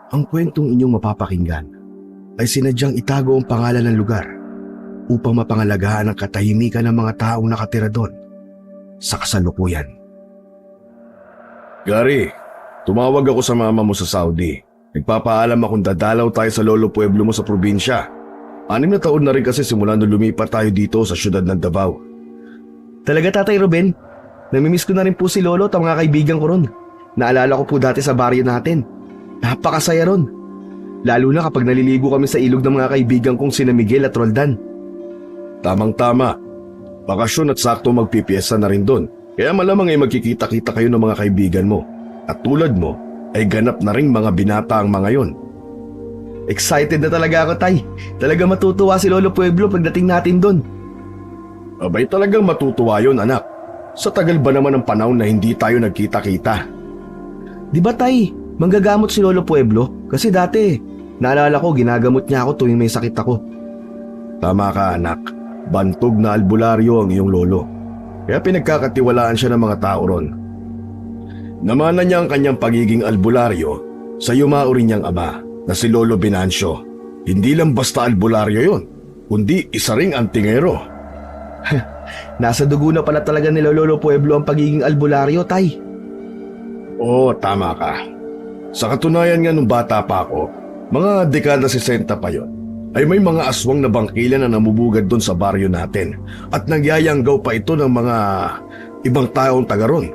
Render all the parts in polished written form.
Ang kwentong inyong mapapakinggan ay sinadyang itago ang pangalan ng lugar upang mapangalagaan ang katahimikan ng mga taong nakatira doon sa kasalukuyan. Gary, tumawag ako sa mama mo sa Saudi. Nagpapaalam akong dadalaw tayo sa lolo pueblo mo sa probinsya. 6 na taon na rin kasi simula nung lumipat tayo dito sa syudad ng Davao. Talaga, Tatay Ruben? Namimiss ko na rin po si Lolo at ang mga kaibigan ko ron. Naalala ko po dati sa baryo natin. Napakasaya ron. Lalo na kapag naliligo kami sa ilog ng mga kaibigan kong sina Miguel at Roldan. Tamang-tama. Bakasyon at sakto magpipiesta na rin doon. Kaya malamang ay magkikita-kita kayo ng mga kaibigan mo. At tulad mo, ay ganap na ring mga binata ang mga yon. Excited na talaga ako, Tay. Talaga matutuwa si Lolo Pueblo pagdating natin doon. Abay talagang matutuwa yon, anak. Sa tagal ba naman ng panahon na hindi tayo nagkita-kita? Di ba, Tay? Manggagamot si Lolo Pueblo? Kasi dati, naalala ko ginagamot niya ako tuwing may sakit ako. Tama ka, anak. Bantog na albularyo ang iyong lolo. Kaya pinagkakatiwalaan siya ng mga tao ron. Namana niya ang kanyang pagiging albularyo sa yumao rin niyang ama na si Lolo Binancio. Hindi lang basta albularyo yon, kundi isa ring antingero. Nasa dugo na pala talaga ni Lolo Pueblo ang pagiging albularyo, Tay. Oo, tama ka. Sa katunayan nga nung bata pa ako, mga dekada 60 pa yon, ay may mga aswang na bangkila na namubugad doon sa baryo natin at nagyayanggaw pa ito ng mga ibang taong taga ron.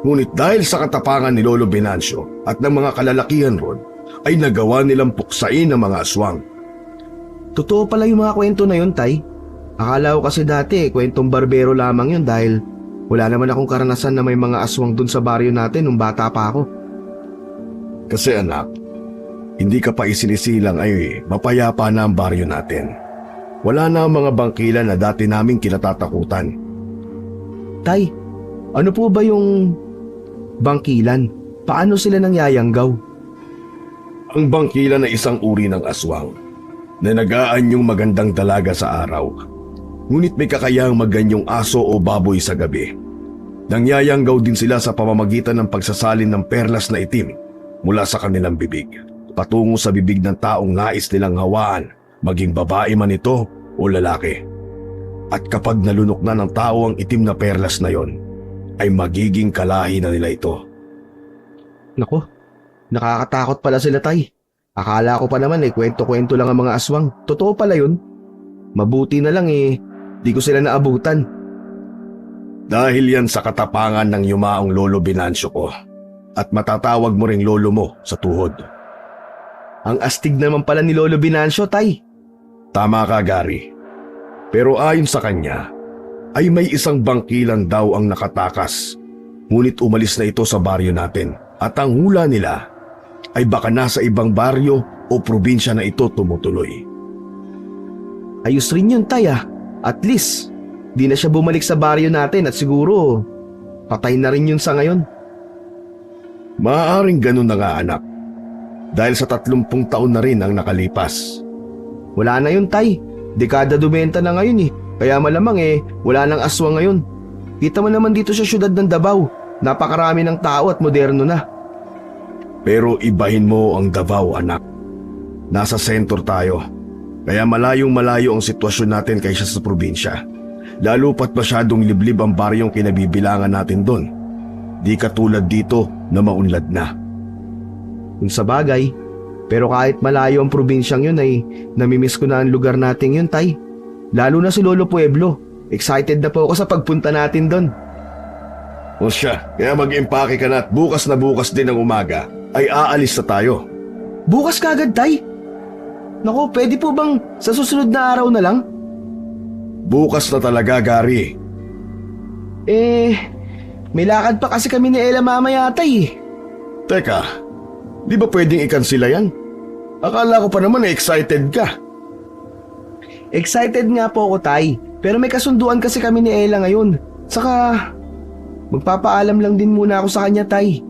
Ngunit dahil sa katapangan ni Lolo Binancio at ng mga kalalakihan ron, ay nagawa nilang puksain ang mga aswang. Totoo pala yung mga kwento na yun, Tay. Akala ko kasi dati kwentong barbero lamang yun dahil wala naman akong karanasan na may mga aswang dun sa baryo natin nung bata pa ako. Kasi anak, hindi ka pa isinisilang ay mapayapa na ang baryo natin. Wala na ang mga bangkila na dati naming kinatatakutan. Tay, ano po ba yung bangkilan? Paano sila nangyayanggaw? Ang bangkila na isang uri ng aswang na nag-aanyong magandang dalaga sa araw. Ngunit may kakayahang maganyong aso o baboy sa gabi. Nangyayanggaw din sila sa pamamagitan ng pagsasalin ng perlas na itim mula sa kanilang bibig, patungo sa bibig ng taong nais nilang hawaan, maging babae man ito o lalaki. At kapag nalunok na ng tao ang itim na perlas na yon, ay magiging kalahi na nila ito. Nako, nakakatakot pala sila, Tay. Akala ko pa naman kwento-kwento lang ang mga aswang. Totoo pala yun. Mabuti na lang di ko sila naabutan. Dahil yan sa katapangan ng yumaong Lolo Binancio ko, at matatawag mo ring lolo mo sa tuhod. Ang astig naman pala ni Lolo Binancio, Tay. Tama ka, Gary. Pero ayon sa kanya, ay may isang bangkilan daw ang nakatakas. Ngunit umalis na ito sa baryo natin at ang hula nila ay baka nasa ibang baryo o probinsya na ito tumutuloy. Ayos rin yun, Tay. At least, di na siya bumalik sa baryo natin at siguro patay na rin yun sa ngayon. Maaaring ganun na nga, anak. Dahil sa 30 taon na rin ang nakalipas. Wala na yun, Tay. Dekada 20 na ngayon Kaya malamang wala nang aswang ngayon. Kita mo naman dito sa syudad ng Davao. Napakarami ng tao at moderno na. Pero ibahin mo ang Davao, anak. Nasa sentro tayo. Kaya malayong-malayo ang sitwasyon natin kaysa sa probinsya. Lalo pat masyadong liblib ang baryong kinabibilangan natin doon. Di katulad dito na maunlad na. Kung sa bagay, pero kahit malayo ang probinsyang yun ay namimiss ko na ang lugar nating yun, Tay. Lalo na si Lolo Pueblo. Excited na po ako sa pagpunta natin doon. O siya, kaya mag-impake ka na at bukas na bukas din ng umaga ay aalis na tayo. Bukas kagad, Tay? Naku, pwede po bang sa susunod na araw na lang? Bukas na talaga, Gary. May lakad pa kasi kami ni Ella mamaya, Tay. Teka, di ba pwedeng ikansila yan? Akala ko pa naman excited ka. Excited nga po ako, Tay. Pero may kasunduan kasi kami ni Ella ngayon. Saka, magpapaalam lang din muna ako sa kanya, Tay.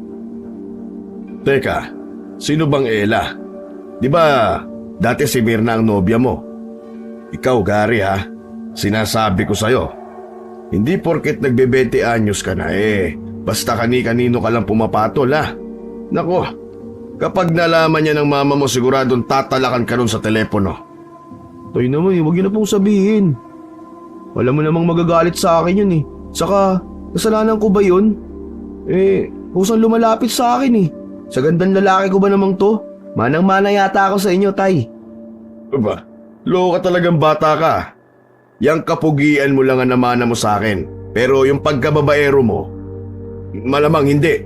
Teka, sino bang Ella? Di ba dati si Mirna ang nobya mo? Ikaw, Gary, ha? Sinasabi ko sa'yo, hindi porket nagbe-20 anyos ka na basta kani-kanino ka lang pumapatol, ha? Nako, Kapag nalaman niya ng mama mo, siguradong tatalakan ka nun sa telepono. Tay naman huwag yun na pong sabihin. Alam mo namang magagalit sa akin yun eh. Saka, kasalanan ko ba yun? Kusang lumalapit sa akin eh. Sa gandang lalaki ko ba namang to? Manang-mana yata ako sa inyo, Tay. Ba? Loko ka talagang bata ka. Yang kapugian mo lang ang namana mo sa akin. Pero yung pagkababaero mo, malamang hindi.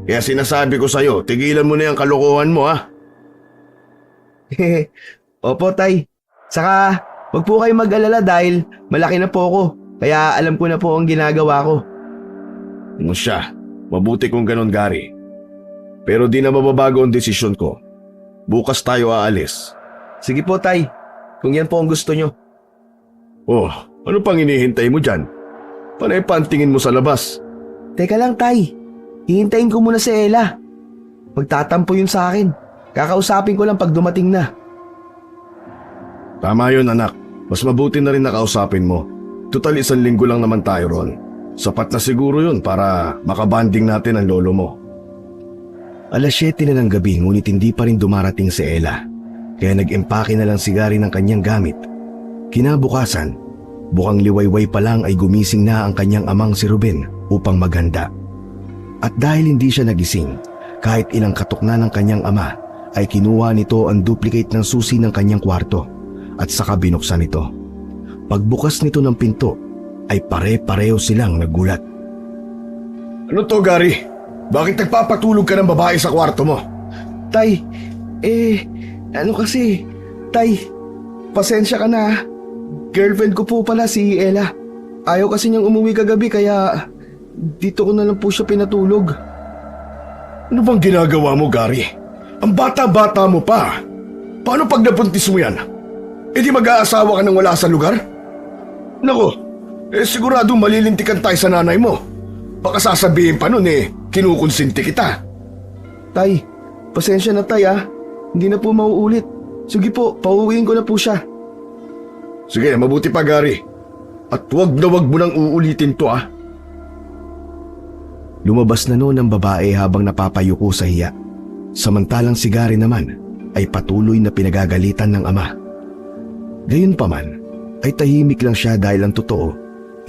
Kaya sinasabi ko sa'yo, tigilan mo na yung kalokohan mo ha. Opo, Tay. Saka, wag po kayo mag-alala dahil malaki na po ako. Kaya alam ko na po ang ginagawa ko. Ano siya? Mabuti kung ganon, Gary. Pero di na mababago ang desisyon ko. Bukas tayo aalis. Sige po, Tay. Kung yan po ang gusto nyo. Oh, ano pang hinihintay mo dyan? Panay pantingin mo sa labas. Teka lang, Tay. Hihintayin ko muna si Ella. Magtatampo yun sa akin. Kakausapin ko lang pag dumating na. Tama yun, anak. Mas mabuti na rin nakausapin mo. Total 1 linggo lang naman tayo ron. Sapat na siguro yun para makabanding natin ang lolo mo. 7:00 na ng gabi ngunit hindi pa rin dumarating si Ella. Kaya nag-empake na lang si Gary ng kanyang gamit. Kinabukasan, bukang liwayway pa lang ay gumising na ang kanyang amang si Ruben upang maghanda. At dahil hindi siya nagising, kahit ilang katok na ng kanyang ama, ay kinuha nito ang duplicate ng susi ng kanyang kwarto at saka binuksan ito. Pagbukas nito ng pinto, ay pare-pareho silang nagulat. Ano to, Gary? Bakit nagpapatulog ka ng babae sa kwarto mo? Tay, Tay, pasensya ka na. Girlfriend ko po pala si Ella. Ayaw kasi niyang umuwi kagabi kaya dito ko na lang po siya pinatulog. Ano bang ginagawa mo, Gary? Ang bata-bata mo pa. Paano pag nabuntis mo yan? Di mag-aasawa ka nang wala sa lugar? Nako, siguradong malilintikan tayo sa nanay mo. Baka sasabihin pa nun kinukonsinti kita. Tay, pasensya na tay ah. Hindi na po mauulit. Sige po, pauwiin ko na po siya. Sige, mabuti pa, Gary. At wag na wag mo nang uulitin to ah. Lumabas na noon ang babae habang napapayuko sa hiya. Samantalang si Gary naman ay patuloy na pinagagalitan ng ama. Gayunpaman ay tahimik lang siya dahil ang totoo,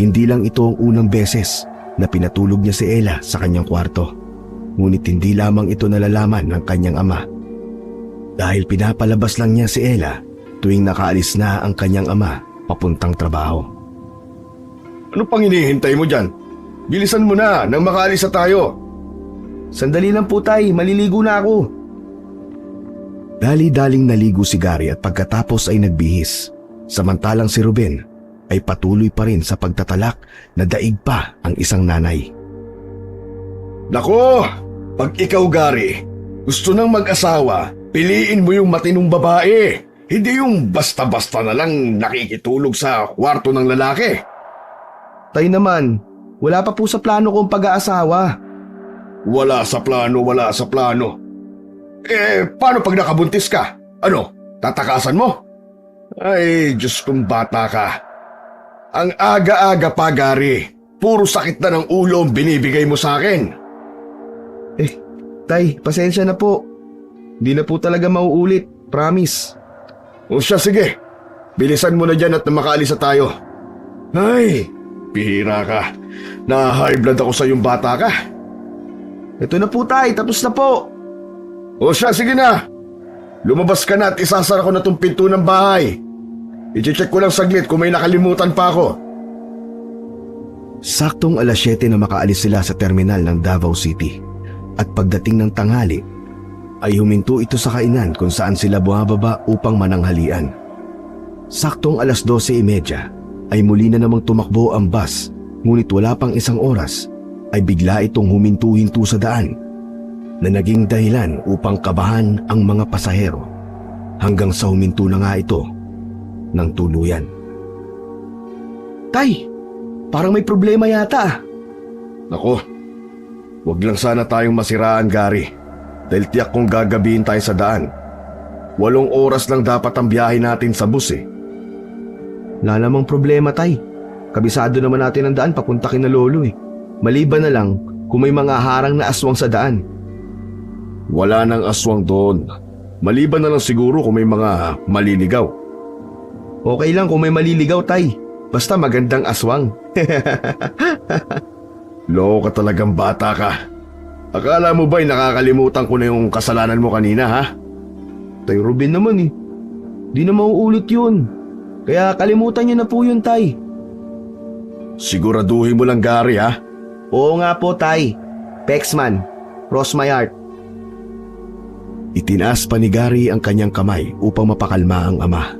hindi lang ito ang unang beses na pinatulog niya si Ella sa kanyang kwarto. Ngunit hindi lamang ito nalalaman ng kanyang ama. Dahil pinapalabas lang niya si Ella tuwing nakaalis na ang kanyang ama papuntang trabaho. Ano pang hinihintay mo dyan? Bilisan mo na nang makaalis na tayo. Sandali lang po tay, maliligo na ako. Dali-daling naligo si Gary at pagkatapos ay nagbihis. Samantalang si Ruben ay patuloy pa rin sa pagtatalak na daig pa ang isang nanay. Nako, pag ikaw, Gary, gusto nang mag-asawa, piliin mo yung matinong babae. Hindi yung basta-basta na lang nakikitulog sa kwarto ng lalaki. Tay naman, wala pa po sa plano kong pag-aasawa. Wala sa plano, wala sa plano. Paano pag nakabuntis ka? Ano, tatakasan mo? Ay, Diyos kong bata ka. Ang aga-aga pa, Gary. Puro sakit na ng ulo ang binibigay mo sa akin. Tay, pasensya na po. Hindi na po talaga mauulit, promise. O siya, sige. Bilisan mo na dyan at makaalis na tayo. Ay, bihira ka. Na-high blood ako sa iyong bata ka. Ito na po tay, tapos na po. O siya, sige na. Lumabas ka na at isasara ko na tong pinto ng bahay. I-check ko lang saglit kung may nakalimutan pa ako. Saktong 7:00 na makaalis sila sa terminal ng Davao City. At pagdating ng tanghali, ay huminto ito sa kainan kung saan sila bumababa upang mananghalian. Saktong 12:30 ay muli na namang tumakbo ang bus, ngunit wala pang isang oras ay bigla itong huminto-hinto sa daan na naging dahilan upang kabahan ang mga pasahero hanggang sa huminto na nga ito ng tuluyan. Tay, parang may problema yata. Naku, wag lang sana tayong masiraan, Gary. Dahil tiyak kong gagabihin tayo sa daan. 8 oras lang dapat ang biyahe natin sa bus Wala namang problema tay. Kabisado naman natin ang daan papunta kina lolo Maliban na lang kung may mga harang na aswang sa daan. Wala nang aswang doon. Maliban na lang siguro kung may mga maliligaw. Okay lang kung may maliligaw, Tay. Basta magandang aswang. Loko ka talagang bata ka. Akala mo ba'y nakakalimutan ko na yung kasalanan mo kanina, ha? Tay Ruben naman eh. Di na mauulit yun. Kaya kalimutan niyo na po yun, Tay. Siguraduhin mo lang, Gary, ha? Oo nga po, Tay. Pexman, cross my heart. Itinaas pa ni Gary ang kanyang kamay upang mapakalma ang ama.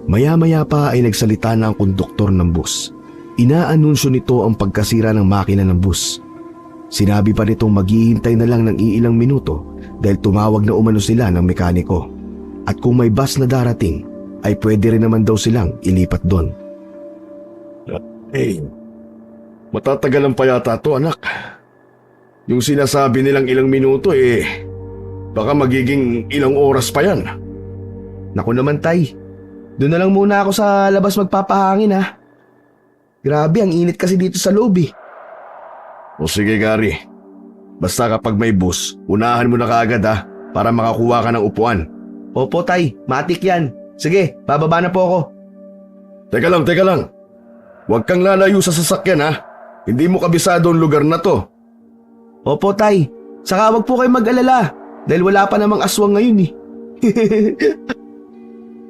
Maya-maya pa ay nagsalita na ang konduktor ng bus. Inaanunsyo nito ang pagkasira ng makina ng bus. Sinabi pa nitong maghihintay na lang ng iilang minuto dahil tumawag na umano sila ng mekaniko. At kung may bus na darating, ay pwede rin naman daw silang ilipat doon. Hey, matatagalan pa yata to, anak. Yung sinasabi nilang ilang minuto baka magiging ilang oras pa yan. Naku naman, Tay. Doon na lang muna ako sa labas magpapahangin, ha. Grabe, ang init kasi dito sa loob eh. O sige, Gary. Basta kapag may bus, unahan mo na kaagad, ha, para makakuha ka ng upuan. Opo, Tay. Matik yan. Sige, bababa na po ako. Teka lang. Huwag kang lalayo sa sasakyan, ha. Hindi mo kabisado ang lugar na to. Opo, Tay. Saka wag po kayo mag-alala dahil wala pa namang aswang ngayon eh.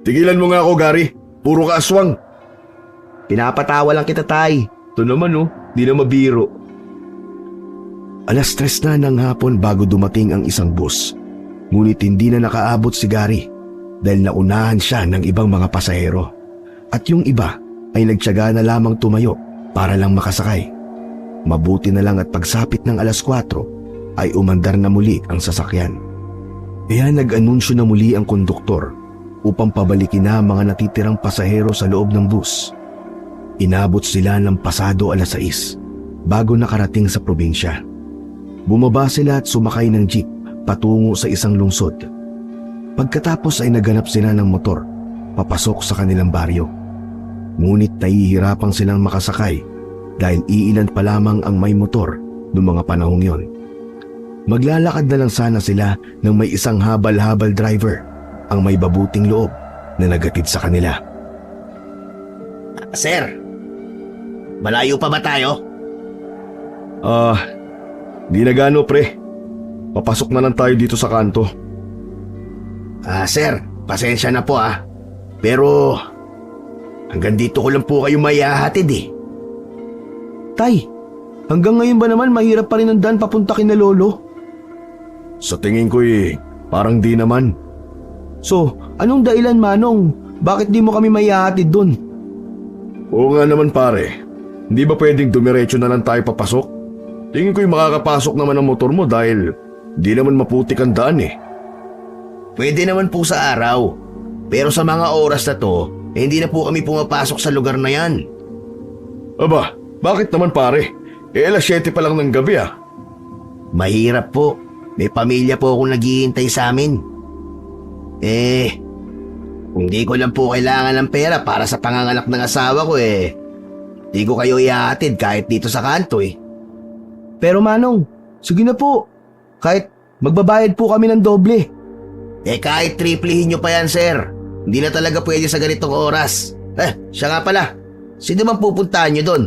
Tigilan mo nga ako, Gary. Puro ka aswang. Pinapatawa lang kita, Tay. Ito naman oh, di na mabiro. 3:00 na ng hapon bago dumating ang isang bus. Ngunit hindi na nakaabot si Gary dahil naunahan siya ng ibang mga pasahero. At yung iba ay nagtiyaga na lamang tumayo para lang makasakay. Mabuti na lang at pagsapit ng 4:00 ay umandar na muli ang sasakyan. Kaya nag-anunsyo na muli ang konduktor upang pabalikin na mga natitirang pasahero sa loob ng bus. Inabot sila ng pasado 6:00 bago nakarating sa probinsya. Bumaba sila at sumakay ng jeep patungo sa isang lungsod. Pagkatapos ay naghanap sila ng motor papasok sa kanilang baryo. Ngunit nahihirapang silang makasakay dahil iilan pa lamang ang may motor noong mga panahong yon. Maglalakad na lang sana sila nang may isang habal-habal driver ang may babuting loob na nagatid sa kanila. Sir, malayo pa ba tayo? Di na gaano, pre. Papasok na lang tayo dito sa kanto. Sir, pasensya na po Pero hanggang dito ko lang po kayo maihahatid eh. Tay, hanggang ngayon ba naman mahirap pa rin ang daan papunta kina Lolo? Sa tingin ko parang di naman. So, anong dahilan, Manong? Bakit di mo kami maihahatid dun? Oo nga naman, pare. Hindi ba pwedeng dumiretso na lang tayo papasok? Tingin ko'y makakapasok naman ang motor mo dahil di naman maputik ang daan eh. Pwede naman po sa araw. Pero sa mga oras na to, hindi na po kami pumapasok sa lugar na yan. Aba, bakit naman pare? 7 pa lang ng gabi Mahirap po. May pamilya po akong naghihintay sa amin. Kung di ko lang po kailangan ng pera para sa panganganak ng asawa ko di ko kayo ihahatid kahit dito sa kanto Pero Manong, sige na po. Kahit magbabayad po kami ng doble. Kahit triplehin nyo pa yan, sir. Hindi na talaga pwede sa ganitong oras. Siya nga pala. Sino man pupuntahan nyo doon?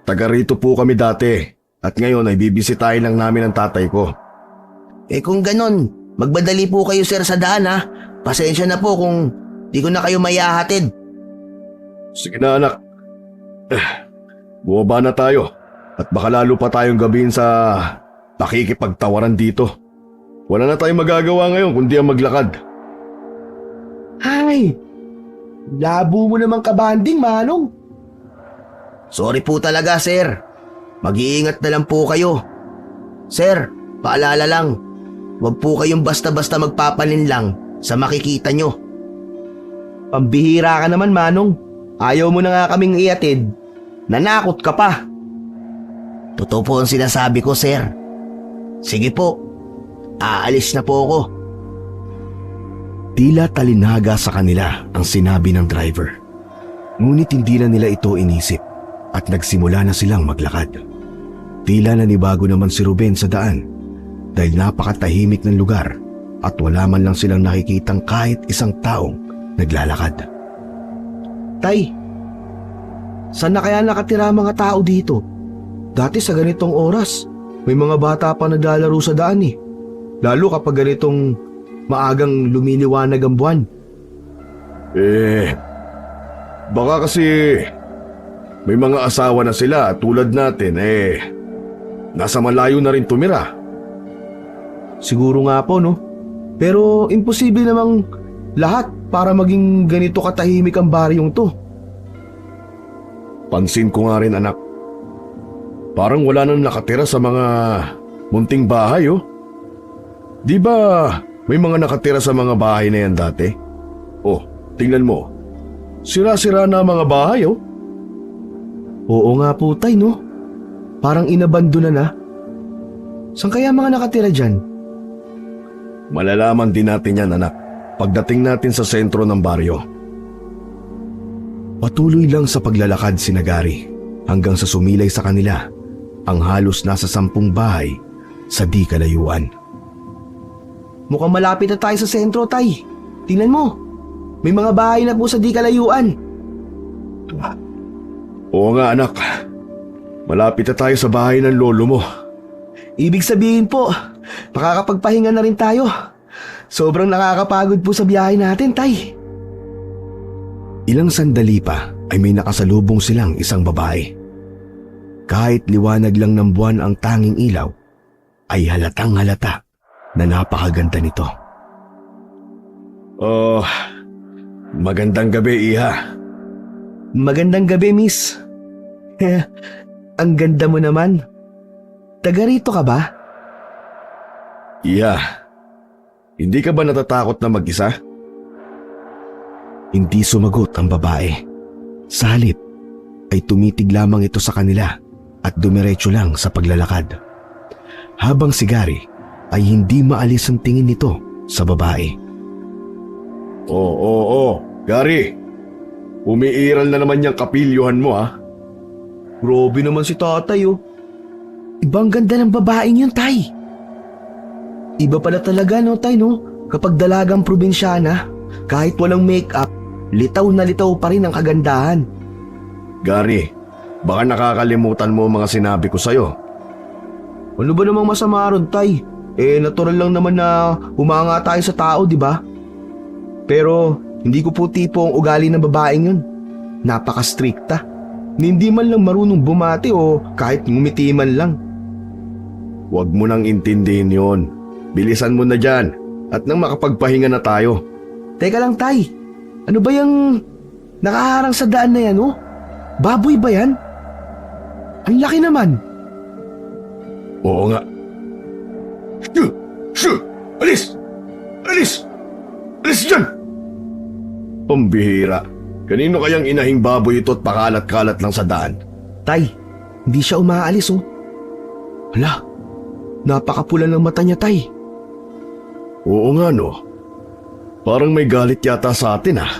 Taga rito po kami dati at ngayon ay bibisitahin lang namin ang tatay ko. Kung ganon, magbadali po kayo, sir, sa daan Pasensya na po kung di ko na kayo maihahatid. Sige na, anak. Bumaba na tayo at baka lalo pa tayong gabihin sa pakikipagtawaran dito. Wala na tayong magagawa ngayon kundi ang maglakad. Ay, labo mo naman kabanding, Manong. Sorry po talaga, sir. Mag-iingat na lang po kayo. Sir, paalala lang. Huwag po kayong basta-basta magpapalinlang sa makikita nyo. Pambihira ka naman, Manong. Ayaw mo na nga kaming iatid. Nanakot ka pa. Totoo po ang sinasabi ko, sir. Sige po, aalis na po ako. Tila talinaga sa kanila ang sinabi ng driver. Ngunit hindi na nila ito inisip at nagsimula na silang maglakad. Tila nanibago naman si Ruben sa daan dahil napakatahimik ng lugar at wala man lang silang nakikitang kahit isang taong naglalakad. Tay, saan na kaya nakatira ang mga tao dito? Dati sa ganitong oras, may mga bata pa naglalaro sa daan eh. Lalo kapag ganitong maagang lumiliwanag ang buwan. Baka kasi may mga asawa na sila tulad natin nasa malayo na rin tumira. Siguro nga po, no? Pero imposible namang lahat para maging ganito katahimik ang baryong to. Pansin ko nga rin, anak. Parang wala nang nakatira sa mga munting bahay, oh. Di ba may mga nakatira sa mga bahay na yan dati? Oh, tingnan mo. Sira-sira na ang mga bahay, oh. Oo nga po, tay, no? Parang inabandona na. Saan kaya mga nakatira dyan? Malalaman din natin yan, anak, pagdating natin sa sentro ng baryo. Patuloy lang sa paglalakad si Gary hanggang sa sumilay sa kanila ang halos nasa 10 bahay sa di kalayuan. Mukhang malapit na tayo sa sentro, tay. Tingnan mo. May mga bahay na po sa di kalayuan. Oo nga, anak. Malapit na tayo sa bahay ng lolo mo. Ibig sabihin po, makakapagpahinga na rin tayo. Sobrang nakakapagod po sa biyahe natin, tay. Ilang sandali pa ay may nakasalubong silang isang babae. Kahit liwanag lang ng buwan ang tanging ilaw, ay halatang halata na napakaganda nito. Magandang gabi, Iha. Magandang gabi, miss. Ang ganda mo naman. Taga rito ka ba? Iha, hindi ka ba natatakot na mag-isa? Hindi sumagot ang babae. Sa halip ay tumitig lamang ito sa kanila at dumiretso lang sa paglalakad. Habang si Gary ay hindi maalis ang tingin nito sa babae. Oo, Gary. Umiiral na naman yung kapilyuhan mo, ha? Grabe naman si tatay, oh. Ibang ganda ng babaeng yun, tay. Iba pala talaga, no, tay, no? Kapag dalagang probinsyana, kahit walang make-up, litaw na litaw pa rin ang kagandahan. Gary, baka nakakalimutan mo ang mga sinabi ko sa'yo. Ano ba namang masama ron, tay? Natural lang naman na humanga tayo sa tao, di ba? Pero hindi ko po tipo ang ugali ng babaeng yun. Napaka-strikta. Hindi man lang marunong bumati o kahit ngumiti man lang. Huwag mo nang intindihin yon. Bilisan mo na dyan at nang makapagpahinga na tayo. Teka lang, tay. Ano ba yung nakaharang sa daan na yan, oh? Baboy ba yan? Ang laki naman. Oo nga. Alis! Alis! Alis dyan! Pambihira. Kanino kayang inahing baboy ito at pakalat-kalat lang sa daan? Tay, hindi siya umaalis, oh. Hala, napakapula ng mata niya, tay. Oo nga, no. Parang may galit yata sa atin, ah.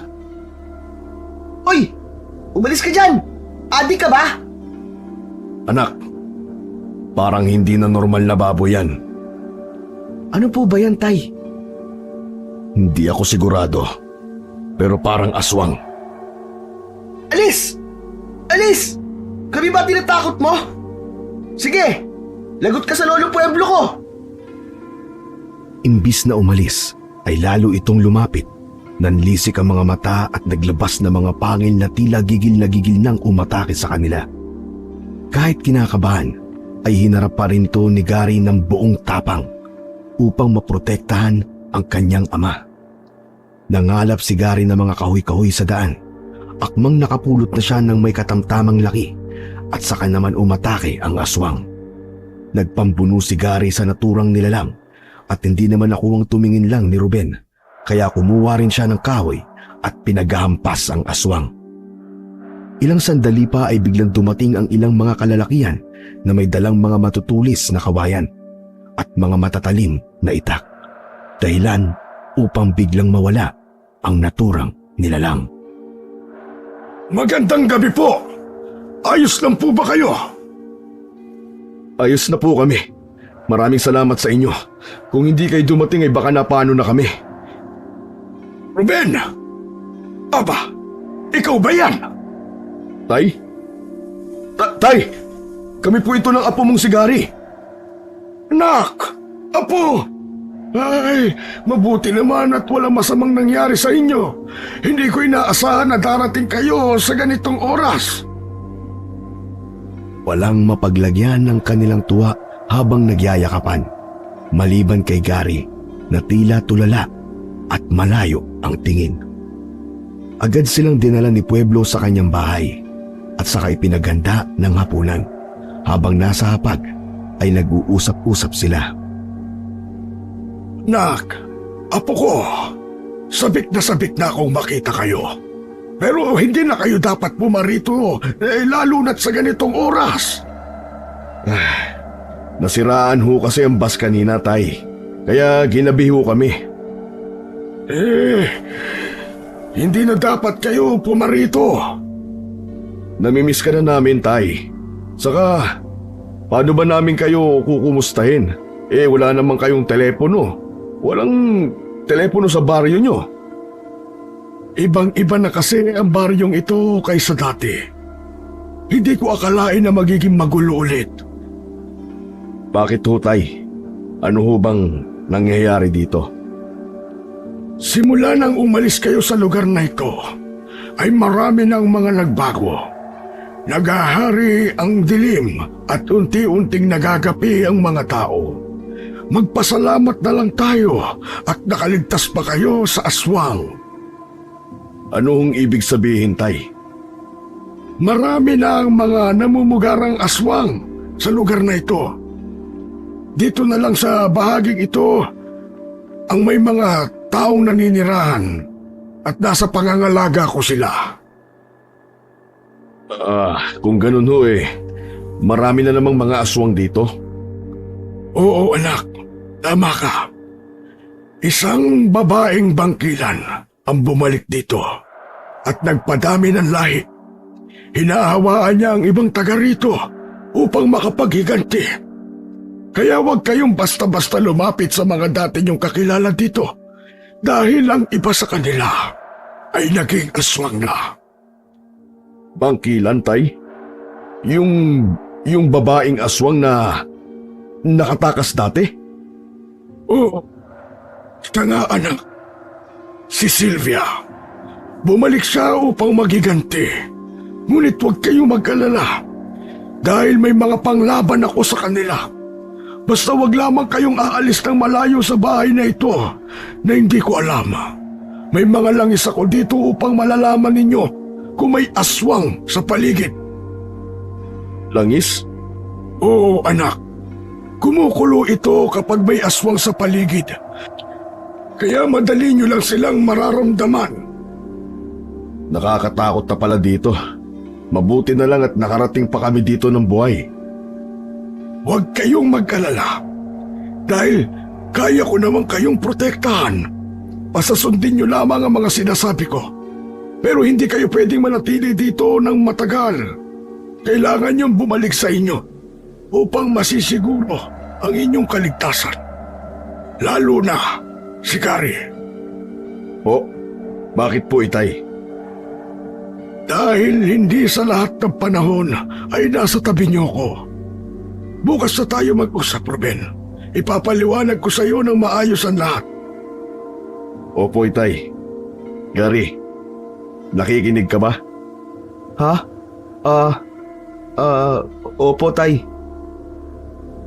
Hoy! Umalis ka dyan! Adik ka ba? Anak, parang hindi na normal na baboy yan. Ano po ba yan, tay? Hindi ako sigurado, pero parang aswang. Alis! Alis! Kami ba tinatakot mo? Sige, lagot ka sa lolong pueblo ko! Imbis na umalis, ay lalo itong lumapit. Nanlisik ang mga mata at naglabas na mga pangil na tila gigil nang umatake sa kanila. Kahit kinakabahan, ay hinarap pa rin ito ni Gary ng buong tapang upang maprotektahan ang kanyang ama. Nangalap si Gary ng mga kahoy-kahoy sa daan. Akmang nakapulot na siya ng may katamtamang laki at saka naman umatake ang aswang. Nagpambuno si Gary sa naturang nilalang at hindi naman nakuwang tumingin lang ni Ruben, kaya kumuha rin siya ng kahoy at pinaghahampas ang aswang. Ilang sandali pa ay biglang dumating ang ilang mga kalalakihan na may dalang mga matutulis na kawayan at mga matatalim na itak. Dahilan upang biglang mawala ang naturang nilalang. Magandang gabi po! Ayos lang po ba kayo? Ayos na po kami. Maraming salamat sa inyo. Kung hindi kayo dumating ay baka napano na kami. Ruben! Aba, ikaw ba yan? Tay? Tay! Kami po ito ng apo mong si Gary. Anak! Apo! Ay, mabuti naman at walang masamang nangyari sa inyo. Hindi ko inaasahan na darating kayo sa ganitong oras. Walang mapaglagyan ng kanilang tuwa habang nagyayakapan, maliban kay Gary na tila tulala at malayo ang tingin. Agad silang dinala ni Pueblo sa kanyang bahay at saka ipinaganda ng hapunan. Habang nasa hapag ay nag-uusap-usap sila. Nak, apo ko, sabik na akong makita kayo. Pero hindi na kayo dapat pumarito, lalo na't sa ganitong oras. Nasiraan ho kasi ang bus kanina, Tay. Kaya ginabi ho kami. Hindi na dapat kayo pumarito. Namimiss ka na namin, Tay. Saka, paano ba namin kayo kukumustahin? Wala naman kayong telepono. Walang telepono sa baryo nyo. Ibang-iba na kasi ang baryong ito kaysa dati. Hindi ko akalain na magiging magulo ulit. Bakit ho, Tay? Ano ho bang nangyayari dito? Simula nang umalis kayo sa lugar na ito, ay marami ng mga nagbago. Nagahari ang dilim at unti-unting nagagapi ang mga tao. Magpasalamat na lang tayo at nakaligtas pa kayo sa aswang. Anong ibig sabihin, Tay? Marami na ang mga namumugarang aswang sa lugar na ito. Dito na lang sa bahaging ito ang may mga taong naninirahan at nasa pangangalaga ko sila. Kung ganun ho marami na namang mga aswang dito. Oo anak, tama ka. Isang babaeng bangkilan ang bumalik dito at nagpadami ng lahi. Hinahawaan niya ang ibang taga rito upang makapaghiganti. Kaya huwag kayong basta-basta lumapit sa mga dati niyong kakilala dito dahil ang iba sa kanila ay naging aswang na. Bangkilan, Tay? Yung babaeng aswang na nakatakas dati? Oo. Ito nga anak, si Sylvia. Bumalik siya upang magiganti. Ngunit huwag kayong mag-alala dahil may mga panglaban ako sa kanila. Basta wag lamang kayong aalis ng malayo sa bahay na ito na hindi ko alam. May mga langis ako dito upang malalaman ninyo kung may aswang sa paligid. Langis? Oo, anak. Kumukulo ito kapag may aswang sa paligid. Kaya madali nyo lang silang mararamdaman. Nakakatakot na pala dito. Mabuti na lang at nakarating pa kami dito ng buhay. Huwag kayong mag-alala. Dahil kaya ko naman kayong protektahan. Pasasundin nyo lamang ang mga sinasabi ko. Pero hindi kayo pwedeng manatili dito ng matagal. Kailangan niyong bumalik sa inyo upang masisiguro ang inyong kaligtasan. Lalo na si Gary. Bakit po, Itay? Dahil hindi sa lahat ng panahon ay nasa tabi niyo ko. Bukas na tayo mag-usap, Ruben. Ipapaliwanag ko sa iyo ng maayos ang lahat. Opo, Itay. Gary, nakikinig ka ba? Ha? Opo, Tay.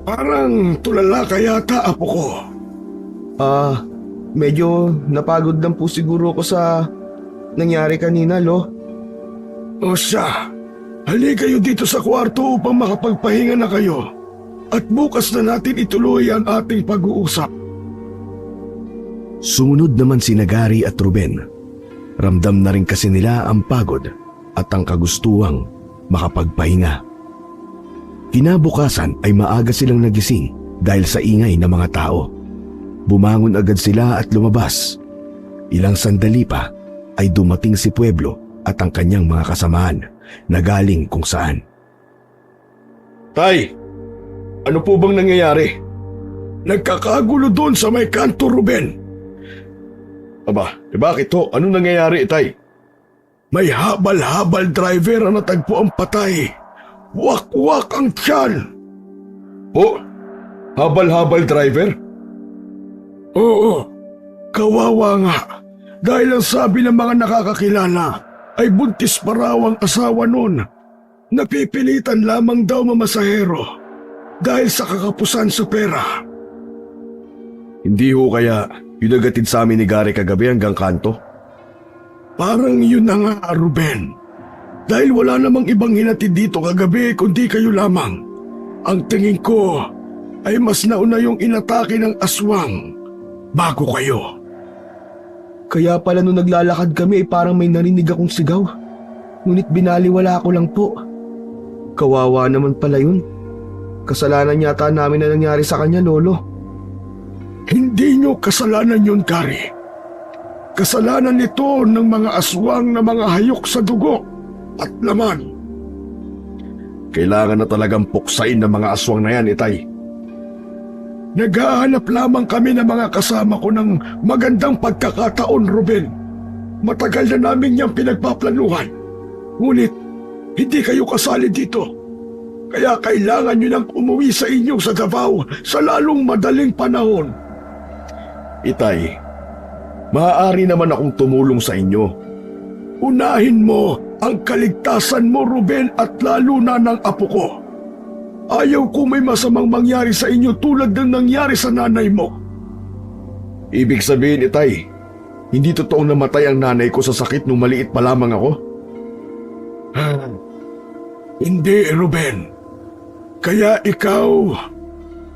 Parang tulala ka yata, apo ko. Medyo napagod lang po siguro ko sa nangyari kanina, Lo. O siya, halika kayo dito sa kwarto upang makapagpahinga na kayo. At bukas na natin ituloy ang ating pag-uusap. Sumunod naman si Gary at Ruben. Ramdam na rin kasi nila ang pagod at ang kagustuhang makapagpahinga. Kinabukasan ay maaga silang nagising dahil sa ingay ng mga tao. Bumangon agad sila at lumabas. Ilang sandali pa ay dumating si Pueblo at ang kanyang mga kasamahan na galing kung saan. Tay, ano po bang nangyayari? Nagkakagulo doon sa may kanto, Ruben. Aba, bakit ho? Anong nangyayari, Itay? May habal-habal driver ang natagpo ang patay. Wak-wak ang tiyan. Oh, habal-habal driver? Oo, kawawa nga. Dahil ang sabi ng mga nakakakilala ay buntis pa raw ang asawa nun. Napipilitan lamang daw mamasahero dahil sa kakapusan sa pera. Hindi ho kaya yung nagatid sa amin ni Gary kagabi hanggang kanto? Parang yun na nga, Ruben. Dahil wala namang ibang hinatid dito kagabi kundi kayo lamang. Ang tingin ko ay mas nauna yung inatake ng aswang bago kayo. Kaya pala nung naglalakad kami ay parang may narinig akong sigaw. Ngunit binaliwala ko lang po. Kawawa naman pala yun. Kasalanan yata namin na nangyari sa kanya, Lolo. Hindi nyo kasalanan yun, Gary. Kasalanan nito ng mga aswang na mga hayok sa dugo at laman. Kailangan na talagang puksain ng mga aswang na yan, Itay. Naghahanap lamang kami ng mga kasama ko ng magandang pagkakataon, Ruben. Matagal na namin niyang pinagpaplanuhan. Ngunit, hindi kayo kasali dito. Kaya kailangan niyo nang umuwi sa inyo sa Davao sa lalong madaling panahon. Itay, maaari naman akong tumulong sa inyo. Unahin mo ang kaligtasan mo, Ruben, at lalo na ng apo ko. Ayaw ko may masamang mangyari sa inyo tulad ng nangyari sa nanay mo. Ibig sabihin, Itay, hindi totoong namatay ang nanay ko sa sakit nung maliit pa lamang ako? Hindi, Ruben. Kaya ikaw,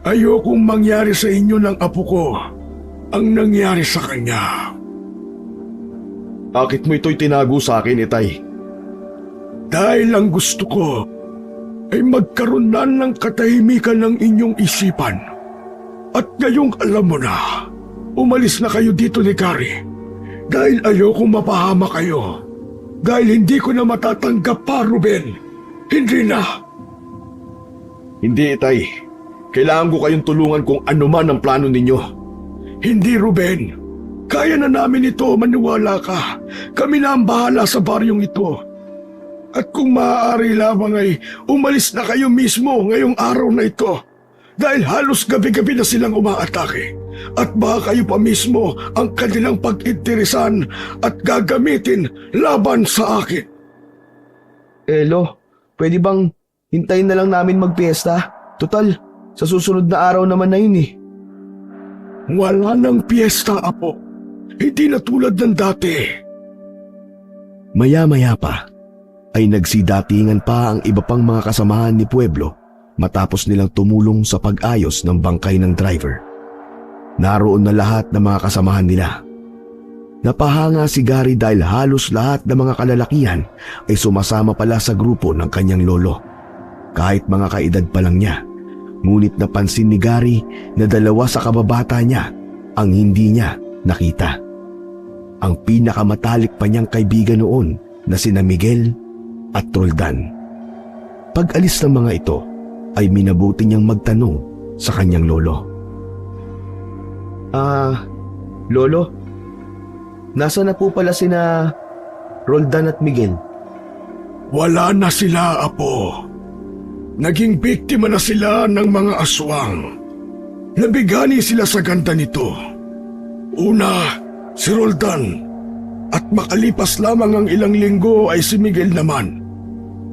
ayokong mangyari sa inyo ng apo ko ang nangyari sa kanya. Bakit mo ito'y tinago sa akin, Itay? Dahil ang gusto ko ay magkaroon na ng katahimikan ng inyong isipan. At ngayong alam mo na, umalis na kayo dito ni Gary. Dahil ayokong mapahama kayo. Dahil hindi ko na matatanggap pa, Ruben. Hindi na. Hindi, Itay. Kailangan ko kayong tulungan kung ano man ang plano ninyo. Hindi, Ruben. Kaya na namin ito, maniwala ka. Kami na ang bahala sa baryong ito. At kung maaari lamang ay umalis na kayo mismo ngayong araw na ito. Dahil halos gabi-gabi na silang umaatake. At baka kayo pa mismo ang kanilang pag-interesan at gagamitin laban sa akin. Lo, pwede bang hintayin na lang namin magpiesta? Total, sa susunod na araw naman na yun eh. Wala nang piyesta, Apo. Hindi na tulad ng dati. Maya-maya pa ay nagsidatingan pa ang iba pang mga kasamahan ni Pueblo matapos nilang tumulong sa pag-ayos ng bangkay ng driver. Naroon na lahat ng mga kasamahan nila. Napahanga si Gary dahil halos lahat ng mga kalalakihan ay sumasama pala sa grupo ng kanyang lolo. Kahit mga kaedad pa lang niya, ngunit napansin ni Gary na dalawa sa kababata niya ang hindi niya nakita. Ang pinakamatalik pa niyang kaibigan noon na sina Miguel at Roldan. Pag-alis ng mga ito ay minabuti niyang magtanong sa kanyang lolo. Lolo, nasa na po pala sina Roldan at Miguel? Wala na sila, Apo. Naging biktima na sila ng mga aswang. Nabigani sila sa ganda nito. Una, si Roldan. At makalipas lamang ang ilang linggo ay si Miguel naman.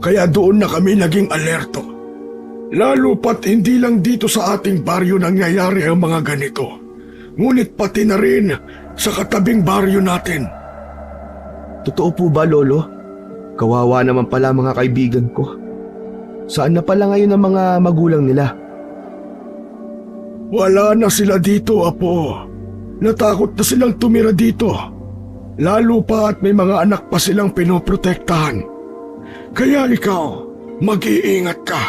Kaya doon na kami naging alerto. Lalo pat hindi lang dito sa ating baryo nangyayari ang mga ganito. Ngunit pati na rin sa katabing baryo natin. Totoo po ba, Lolo? Kawawa naman pala mga kaibigan ko. Saan na pala ngayon ang mga magulang nila? Wala na sila dito, Apo. Natakot na silang tumira dito. Lalo pa at may mga anak pa silang pinoprotektahan. Kaya ikaw, mag-iingat ka.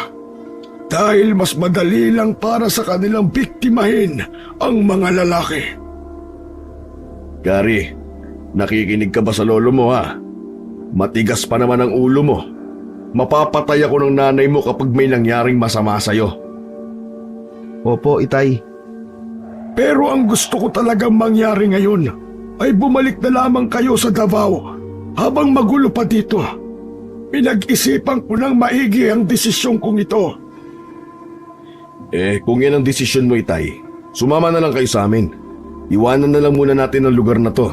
Dahil mas madali lang para sa kanilang biktimahin ang mga lalaki. Gary, nakikinig ka ba sa lolo mo, ha? Matigas pa naman ang ulo mo. Mapapatay ako ng nanay mo kapag may nangyaring masama sa'yo. Opo, Itay. Pero ang gusto ko talagang mangyari ngayon ay bumalik na lamang kayo sa Davao habang magulo pa dito. Pinag-isipan ko ng maigi ang desisyon kong ito. Kung yan ang desisyon mo, Itay, sumama na lang kayo sa amin. Iwanan na lang muna natin ang lugar na to.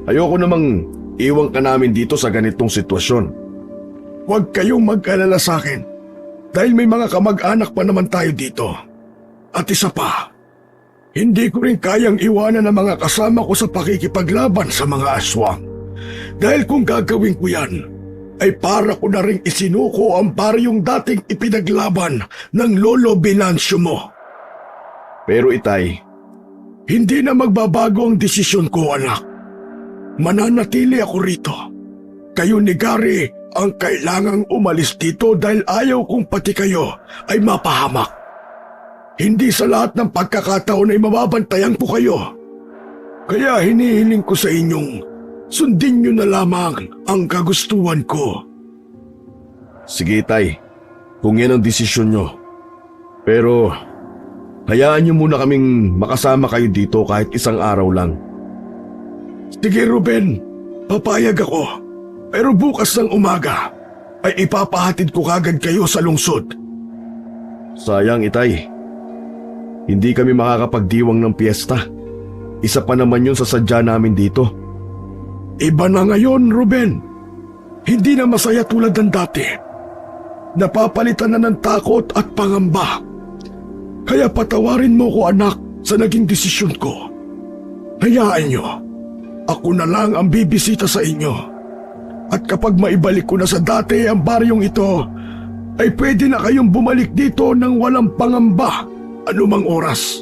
Ayoko namang iwang ka namin dito sa ganitong sitwasyon. Huwag kayong mag-alala sa akin dahil may mga kamag-anak pa naman tayo dito. At isa pa, hindi ko rin kayang iwanan ang mga kasama ko sa pakikipaglaban sa mga aswang. Dahil kung gagawin ko yan, ay para ko na rin isinuko ang baryong dating ipinaglaban ng Lolo Venancio mo. Pero Itay, Hindi na magbabago ang desisyon ko, anak. Mananatili ako rito. Kayo ni Gary ang kailangang umalis dito dahil ayaw kong pati kayo ay mapahamak. Hindi sa lahat ng pagkakataon ay mababantayan ko kayo. Kaya hinihiling ko sa inyong sundin nyo na lamang ang kagustuhan ko. sige Itay, kung yan ang desisyon nyo. Pero hayaan nyo muna kaming makasama kayo dito kahit isang araw lang. Sige Ruben, papayag ako. Pero bukas ng umaga ay ipapahatid ko kagad kayo sa lungsod. Sayang Itay, hindi kami makakapagdiwang ng piyesta. Isa pa naman yun sa sadya namin dito. Iba na ngayon, Ruben. Hindi na masaya tulad ng dati. Napapalitan na ng takot at pangamba. Kaya patawarin mo ko, anak, sa naging desisyon ko. Hayaan nyo, ako na lang ang bibisita sa inyo. At kapag maibalik ko na sa dati ang baryong ito, ay pwede na kayong bumalik dito ng walang pangamba anumang oras.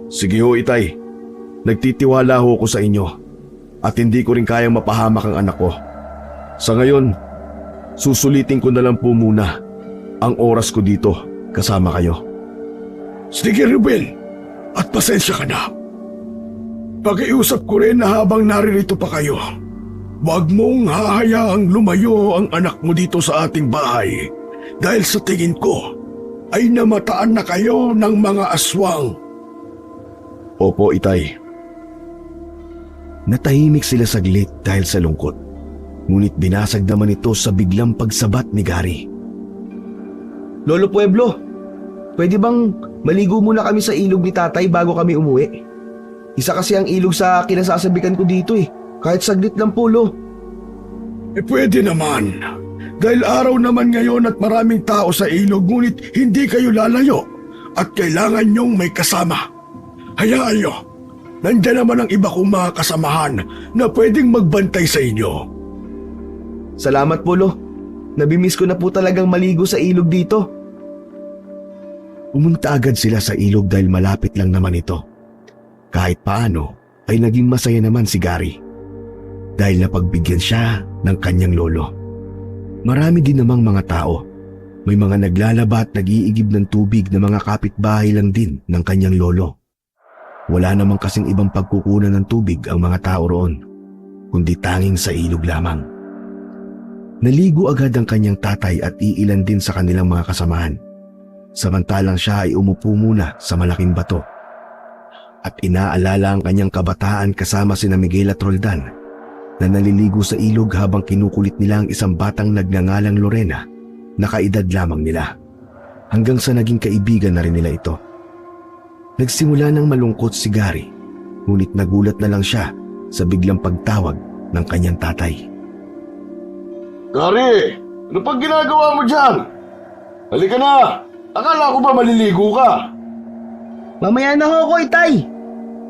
Sige ho Itay, nagtitiwala ho ko sa inyo at hindi ko rin kayang mapahamak ang anak ko. Sa ngayon, susulitin ko na lang po muna ang oras ko dito kasama kayo. Sige Ruben, at pasensya ka na. Pakiusap ko rin na habang naririto pa kayo, huwag mong hahayaang lumayo ang anak mo dito sa ating bahay dahil sa tingin ko ay namataan na kayo ng mga aswang. Opo Itay. Natahimik sila saglit dahil sa lungkot. Ngunit binasag naman ito sa biglang pagsabat ni Gary. Lolo Pueblo, pwede bang maligo muna kami sa ilog ni tatay bago kami umuwi? Isa kasi ang ilog sa kinasasabikan ko dito kahit saglit lang po, Lo. Pwede naman. Dahil araw naman ngayon at maraming tao sa ilog ngunit hindi kayo lalayo at kailangan nyong may kasama. Hayaan nyo, nandyan naman ang iba kong mga kasamahan na pwedeng magbantay sa inyo. Salamat po, Lo. Nabimiss ko na po talagang maligo sa ilog dito. Pumunta agad sila sa ilog dahil malapit lang naman ito. Kahit paano ay naging masaya naman si Gary. Dahil napagbigyan siya ng kanyang lolo. Marami din namang mga tao. May mga naglalaba at nag-iigib ng tubig na mga kapitbahay lang din ng kanyang lolo. Wala namang kasing ibang pagkukunan ng tubig ang mga tao roon, kundi tanging sa ilog lamang. Naligo agad ang kanyang tatay at iilan din sa kanilang mga kasamahan. Samantalang siya ay umupo muna sa malaking bato. At inaalala ang kanyang kabataan kasama sina Miguel at Roldan na naliligo sa ilog habang kinukulit nila ang isang batang nagngangalang Lorena na kaedad lamang nila. Hanggang sa naging kaibigan na rin nila ito. Nagsimula ng malungkot si Gary, ngunit nagulat na lang siya sa biglang pagtawag ng kanyang tatay. Gary, ano pang ginagawa mo dyan? Halika na! Akala ko ba maliligo ka? Mamaya na ho ako, Itay.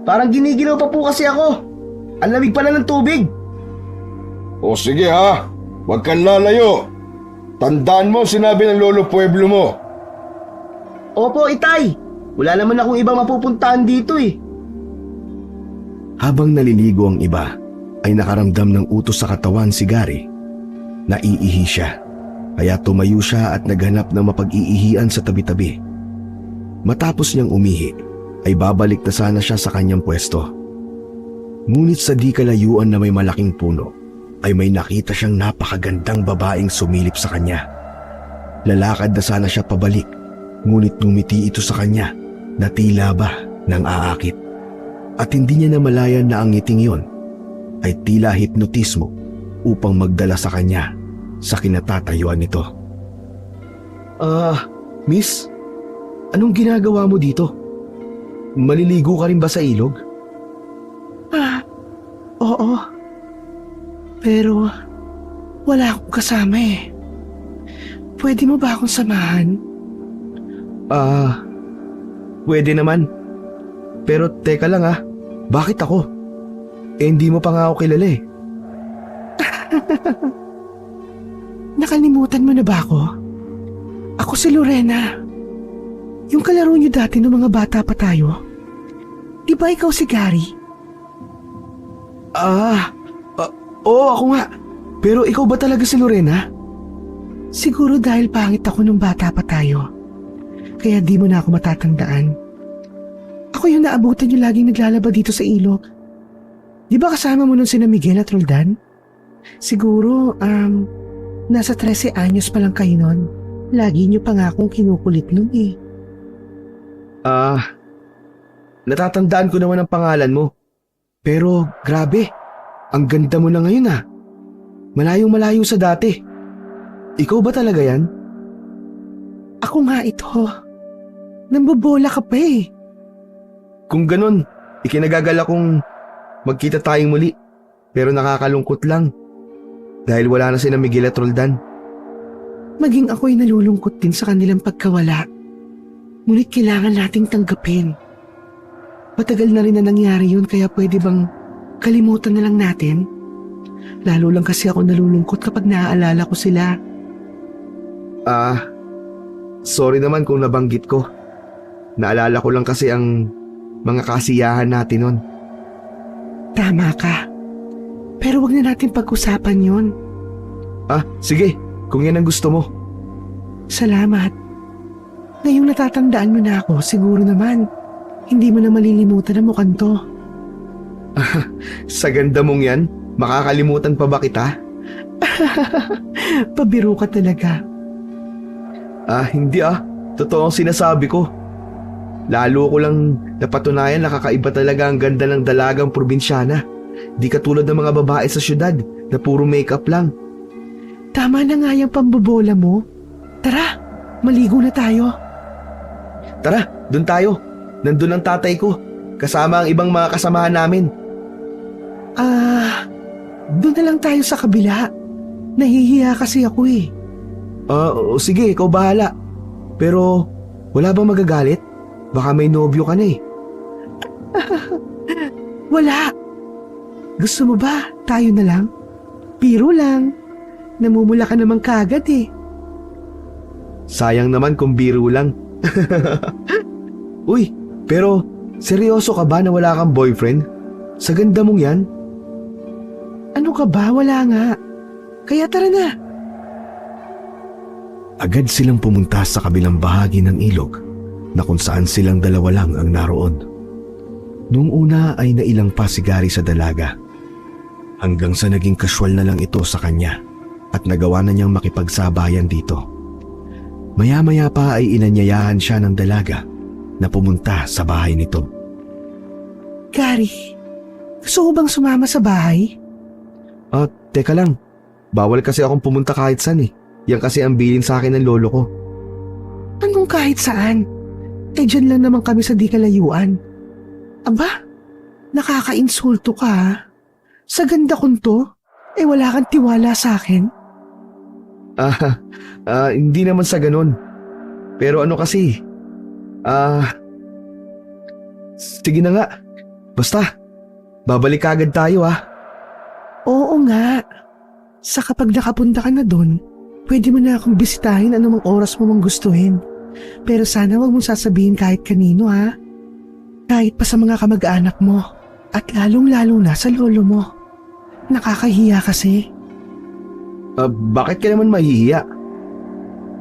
Parang ginigilaw pa po kasi ako. Ang lamig pala ng tubig. O sige ha, huwag kang lalayo. Tandaan mo sinabi ng Lolo Pueblo mo. Opo, Itay. Wala naman akong ibang mapupuntahan dito Habang naliligo ang iba, ay nakaramdam ng utos sa katawan si Gary. Naiihi siya, kaya tumayo siya at naghanap ng mapag-iihian sa tabi-tabi. Matapos niyang umihi, ay babalik na sana siya sa kanyang pwesto. Ngunit sa di kalayuan na may malaking puno, ay may nakita siyang napakagandang babaeng sumilip sa kanya. Lalakad na sana siya pabalik, ngunit ngumiti ito sa kanya na tila ba ng aakit. At hindi niya namalayan na ang ngiting yon ay tila hipnotismo upang magdala sa kanya sa kinatatayuan nito. Miss, anong ginagawa mo dito? Maliligo ka rin ba sa ilog? Oo. Pero wala akong kasama eh. Pwede mo ba akong samahan? Pwede naman. Pero teka lang bakit ako? Hindi mo pa nga ako kilala eh. Nakalimutan mo na ba ako? Ako si Lorena. Yung kalaro niyo dati ng mga bata pa tayo. Di ba ikaw si Gary? Oo, ako nga. Pero ikaw ba talaga si Lorena? Siguro dahil pangit ako nung bata pa tayo. Kaya di mo na ako matatandaan. Ako yung naabutan yung laging naglalaba dito sa ilog. Di ba kasama mo nun sina Miguel at Roldan? Siguro, nasa 13 anyos pa lang kayo nun. Lagi niyo pa nga akong kinukulit nun eh. Natatandaan ko naman ang pangalan mo. Pero grabe, ang ganda mo na ngayon Malayong malayo sa dati. Ikaw ba talaga yan? Ako nga ito. Nambobola ka pa eh. Kung ganun, ikinagagala kong magkita tayong muli. Pero nakakalungkot lang. Dahil wala na sina Miguel at Roldan. Maging ako'y nalulungkot din sa kanilang pagkawala. Ngunit kailangan nating tanggapin. Matagal na rin na nangyari yun kaya pwede bang kalimutan na lang natin? Lalo lang kasi ako nalulungkot kapag naaalala ko sila. Sorry naman kung nabanggit ko. Naalala ko lang kasi ang mga kasiyahan natin nun. Tama ka. Pero wag na natin pag-usapan yun. Sige, kung yan ang gusto mo. Salamat. Ngayong natatandaan mo na ako, siguro naman, hindi mo na malilimutan ang mukhang to. Sa ganda mong yan, makakalimutan pa ba kita? Pabiro ka talaga. Hindi Totoo ang sinasabi ko. Lalo ko lang napatunayan na kakaiba talaga ang ganda ng dalagang probinsyana. Di katulad ng mga babae sa syudad na puro makeup lang. Tama na nga yung pambobola mo. Tara, maligo na tayo. Tara, dun tayo. Nandun ang tatay ko. Kasama ang ibang mga kasamahan namin. Doon na lang tayo sa kabila. Nahihiya kasi ako eh. Sige, ikaw bahala. Pero wala bang magagalit? Baka may nobyo ka na eh. Wala. Gusto mo ba? Tayo na lang? Biro lang. Namumula ka naman kaagad eh. Sayang naman kung biro lang. Uy, pero seryoso ka ba na wala kang boyfriend? Sa ganda mong yan? Ano ka ba? Wala nga. Kaya tara na. Agad silang pumunta sa kabilang bahagi ng ilog na kung saan silang dalawa lang ang naroon. Noong una ay nailang pa si Gary sa dalaga. Hanggang sa naging casual na lang ito sa kanya at nagawa na niyang makipagsabayan dito. Maya-maya pa ay inanyayahan siya ng dalaga na pumunta sa bahay nito. Gary, gusto ko bang sumama sa bahay? Teka lang. Bawal kasi akong pumunta kahit saan eh. Yan kasi ang bilin sa akin ng lolo ko. Anong kahit saan? Dyan lang naman kami sa di kalayuan. Aba, nakaka-insulto ka ha? Sa ganda kong to, wala kang tiwala sa akin? Hindi naman sa ganun. Pero ano kasi, sige na nga. Basta, babalik agad tayo Oo nga. Sa kapag nakapunta ka na doon, pwede mo na akong bisitahin anumang oras mo mang gustuhin. Pero sana wag mong sasabihin kahit kanino ha. Kahit pa sa mga kamag-anak mo. At lalong-lalo na sa lolo mo. Nakakahiya kasi. Bakit ka naman mahihiya?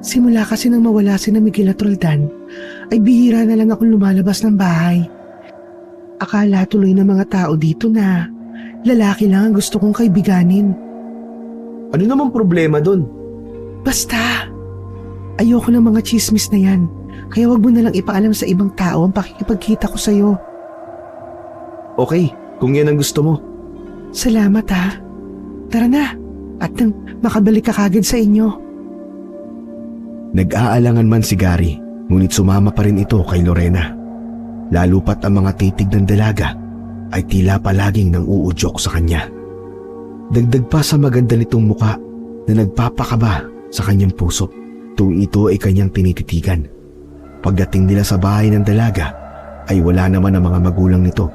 Simula kasi nang mawala si na Miguel at Roldan, ay bihira na lang akong lumalabas ng bahay. Akala tuloy ng mga tao dito na lalaki lang ang gusto kong kaibiganin. Ano namang problema dun? Basta, ayoko ng mga chismis na yan Kaya wag mo na lang ipaalam sa ibang tao ang pakikipagkita ko sa'yo. Okay, kung yan ang gusto mo. Salamat ha. Tara na. At nang makabalik ka kagad sa inyo. Nag-aalangan man si Gary, ngunit sumama pa rin ito kay Lorena. Lalo pat ang mga titig ng dalaga ay tila palaging nang uudyok sa kanya. Dagdag pa sa maganda nitong muka na nagpapakaba sa kanyang puso tuwing ito ay kanyang tinititigan. Pagdating nila sa bahay ng dalaga ay wala naman ang mga magulang nito.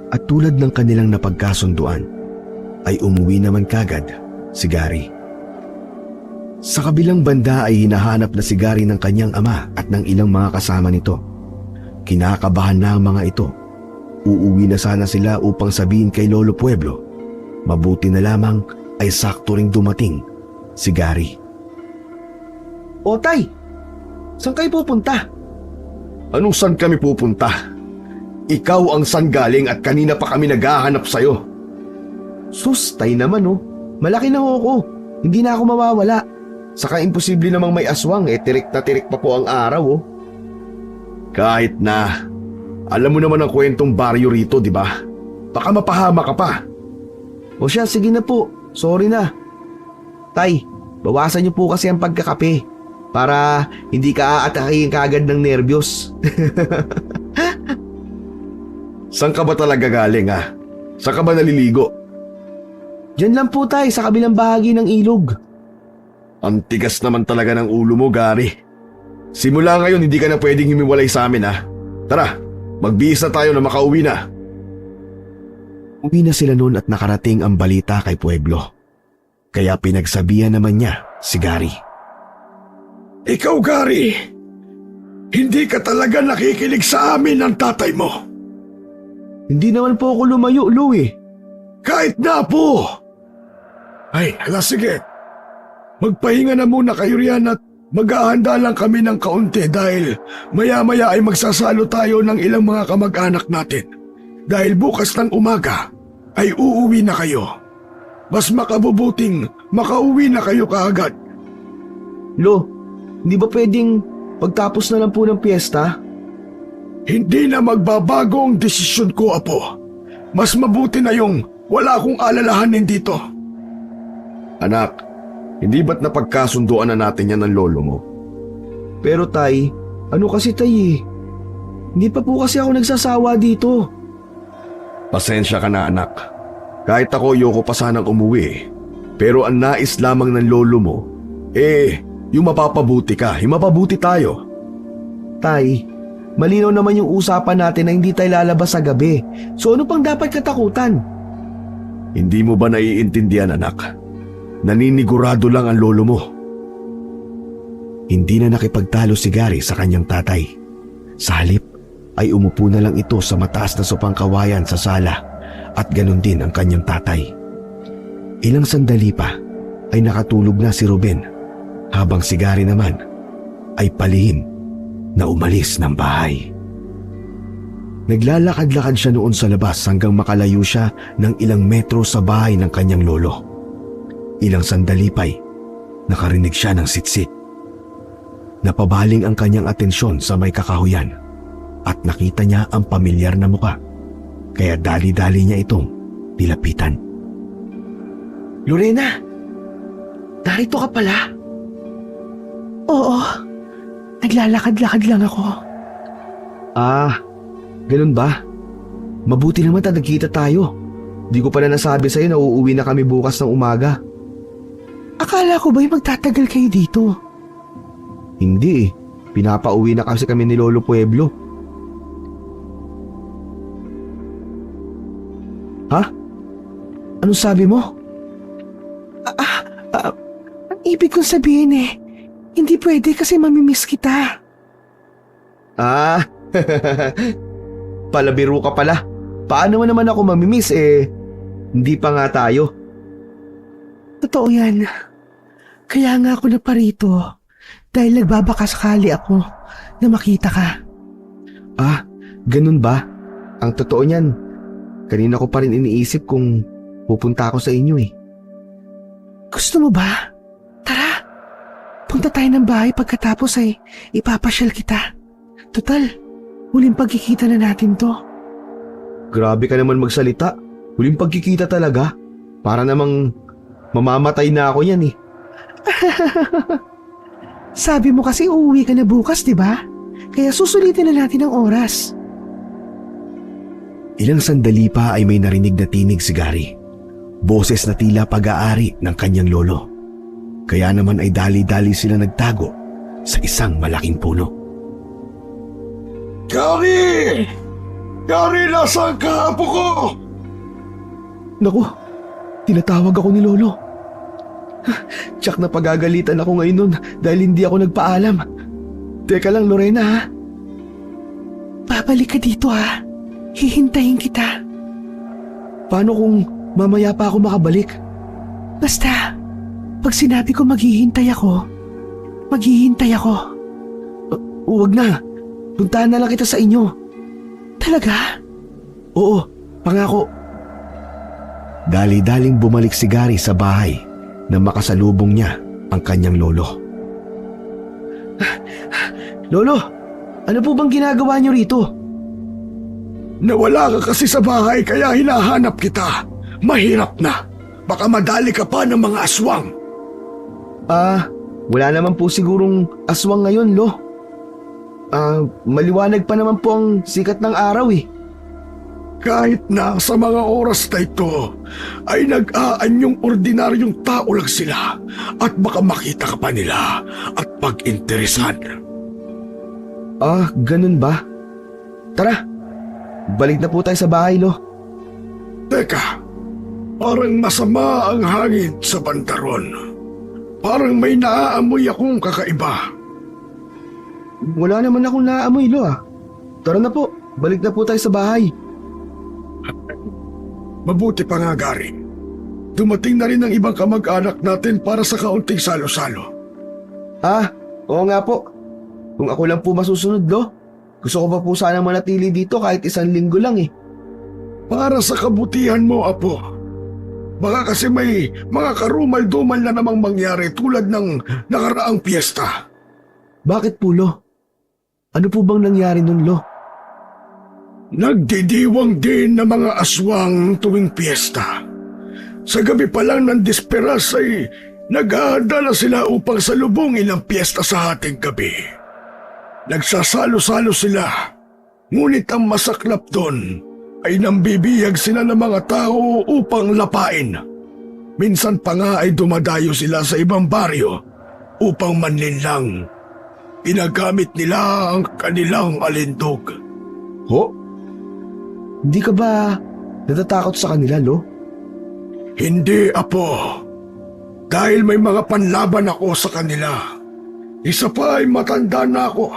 At tulad ng kanilang napagkasunduan ay umuwi naman kagad si Gary. Sa kabilang banda ay hinahanap na si Gary ng kanyang ama at ng ilang mga kasama nito. Kinakabahan na ang mga ito. Uuwi na sana sila upang sabihin kay Lolo Pueblo. Mabuti na lamang ay sakto ring dumating si Gary. O Tay, saan kayo pupunta? Anong saan kami pupunta? Ikaw ang saan galing at kanina pa kami naghahanap sa'yo. Sus, Tay naman oh. Malaki na ho ako. Hindi na ako mawawala. Saka imposible namang may aswang tirik na tirik pa po ang araw oh. Kahit na, alam mo naman ang kwentong baryo rito, di ba? Baka mapahama ka pa. O siya, sige na po. Sorry na. Tay, bawasan niyo po kasi ang pagkakape para hindi ka aatakihin kaagad ng nervyos. Saan ka ba talaga galing ha? Saan ka ba naliligo? Diyan lang po Tay, sa kabilang bahagi ng ilog. Ang tigas naman talaga ng ulo mo, Gary. Simula ngayon hindi ka na pwedeng humiwalay sa amin ha. Tara, magbihis na tayo na makauwi na. Uwi na sila noon at nakarating ang balita kay Pueblo. Kaya pinagsabihan naman niya si Gary. Ikaw, Gary, hindi ka talaga nakikinig sa amin ng tatay mo. Hindi naman po ako lumayo, Lou eh. Kahit na po. Ay, hala sige. Magpahinga na muna kayo riyan at mag-aahanda lang kami ng kaunti dahil maya-maya ay magsasalo tayo ng ilang mga kamag-anak natin. Dahil bukas ng umaga ay uuwi na kayo. Mas makabubuting makauwi na kayo kaagad. Lo, hindi ba pwedeng pagtapos na lang po ng piyesta? Hindi na magbabago ang desisyon ko, Apo. Mas mabuti na yung wala akong alalahanin dito. Anak, hindi ba't napagkasunduan na natin yan ng lolo mo? Pero Tay, ano kasi Tay eh? Hindi pa po kasi ako nagsasawa dito. Pasensya ka na, anak. Kahit ako ayoko pa sanang umuwi. Pero ang nais lamang ng lolo mo, yung mapapabuti ka, yung mapabuti tayo. Tay, malinaw naman yung usapan natin na hindi tayo lalabas sa gabi. So ano pang dapat katakutan? Hindi mo ba naiintindihan, anak? Naninigurado lang ang lolo mo. Hindi na nakipagtalo si Gary sa kanyang tatay. Sa halip ay umupo na lang ito sa mataas na sopang kawayan sa sala at ganun din ang kanyang tatay. Ilang sandali pa ay nakatulog na si Ruben habang si Gary naman ay palihim na umalis ng bahay. Naglalakad-lakad siya noon sa labas hanggang makalayo siya ng ilang metro sa bahay ng kanyang lolo. Ilang sandali pa'y nakarinig siya ng sitsit. Napabaling ang kanyang atensyon sa may kakahuyan at nakita niya ang pamilyar na muka. Kaya dali-dali niya itong nilapitan. Lorena, narito ka pala? Oo, naglalakad-lakad lang ako. Ah, ganun ba? Mabuti naman nagkita tayo. Di ko pala nasabi sa'yo na uuwi na kami bukas ng umaga. Akala ko ba'y magtatagal kayo dito? Hindi eh. Pinapauwi na kasi kami ni Lolo Pueblo. Ha? Anong sabi mo? Ang ibig kong sabihin hindi pwede kasi mamimiss kita. Ah, palabiro ka pala. Paano mo naman ako mamimiss hindi pa nga tayo. Totoo yan. Kaya nga ako naparito dahil nagbabaka sakali ako na makita ka. Ah, ganun ba? Ang totoo niyan, kanina ko pa rin iniisip kung pupunta ako sa inyo eh. Gusto mo ba? Tara, punta Pupunta tayo ng bahay pagkatapos ay ipapasyal kita. Total, huling pagkikita na natin to. Grabe ka naman magsalita. Huling pagkikita talaga. Para namang mamamatay na ako yan eh. Sabi mo kasi uuwi ka na bukas, di ba? Kaya susulitin na natin ang oras. Ilang sandali pa ay may narinig na tinig si Gary. Boses na tila pag-aari ng kanyang lolo. Kaya naman ay dali-dali sila nagtago sa isang malaking puno. Gary! Gary, nasaan ka, apo ko? Naku, tinatawag ako ni Lolo. Tsak na pagagalitan ako ngayon nun dahil hindi ako nagpaalam. Teka lang, Lorena ha. Babalik ka dito ha. Hihintayin kita. Paano kung mamaya pa ako makabalik? Basta, pag sinabi ko maghihintay ako, maghihintay ako. Huwag na. Puntahan na lang kita sa inyo. Talaga? Oo, pangako. Dali-daling bumalik si Gary sa bahay na makasalubong niya ang kanyang lolo. Lolo, ano po bang ginagawa niyo rito? Nawala ka kasi sa bahay kaya hinahanap kita. Mahirap na. Baka madali ka pa ng mga aswang. Wala naman po sigurong aswang ngayon, Lo. Maliwanag pa naman po ang sikat ng araw eh. Kahit na sa mga oras na ito ay nag-aanyong ordinaryong tao lang sila at baka makita ka pa nila at pag-interesan. Ganun ba? Tara, balik na po tayo sa bahay, Lo. Teka, parang masama ang hangin sa bandaron. Parang may naaamoy akong kakaiba. Wala naman akong naaamoy, Lo ah. Tara na po, balik na po tayo sa bahay. Mabuti pa nga, Gary. Dumating na rin ang ibang kamag-anak natin para sa kaunting salo-salo. Oo nga po. Kung ako lang po masusunod, Lo. Gusto ko pa po sanang manatili dito kahit 1 linggo lang eh. Para sa kabutihan mo, Apo. Baka kasi may mga karumal-dumal na namang mangyari tulad ng nakaraang piyesta. Bakit po, Lo? Ano po bang nangyari nun, Lo? Nagdidiwang din na mga aswang tuwing piyesta. Sa gabi pa lang ng disperas ay naghahanda na sila upang salubungin ang piyesta sa ating gabi. Nagsasalo-salo sila, ngunit ang masaklap doon ay nambibiyag sila ng mga tao upang lapain. Minsan pa nga ay dumadayo sila sa ibang baryo upang manlinlang. Ginagamit nila ang kanilang alindog. Ho? Hindi ka ba natatakot sa kanila, Lo? Hindi, Apo. Dahil may mga panlaban ako sa kanila. Isa pa ay matanda na ako.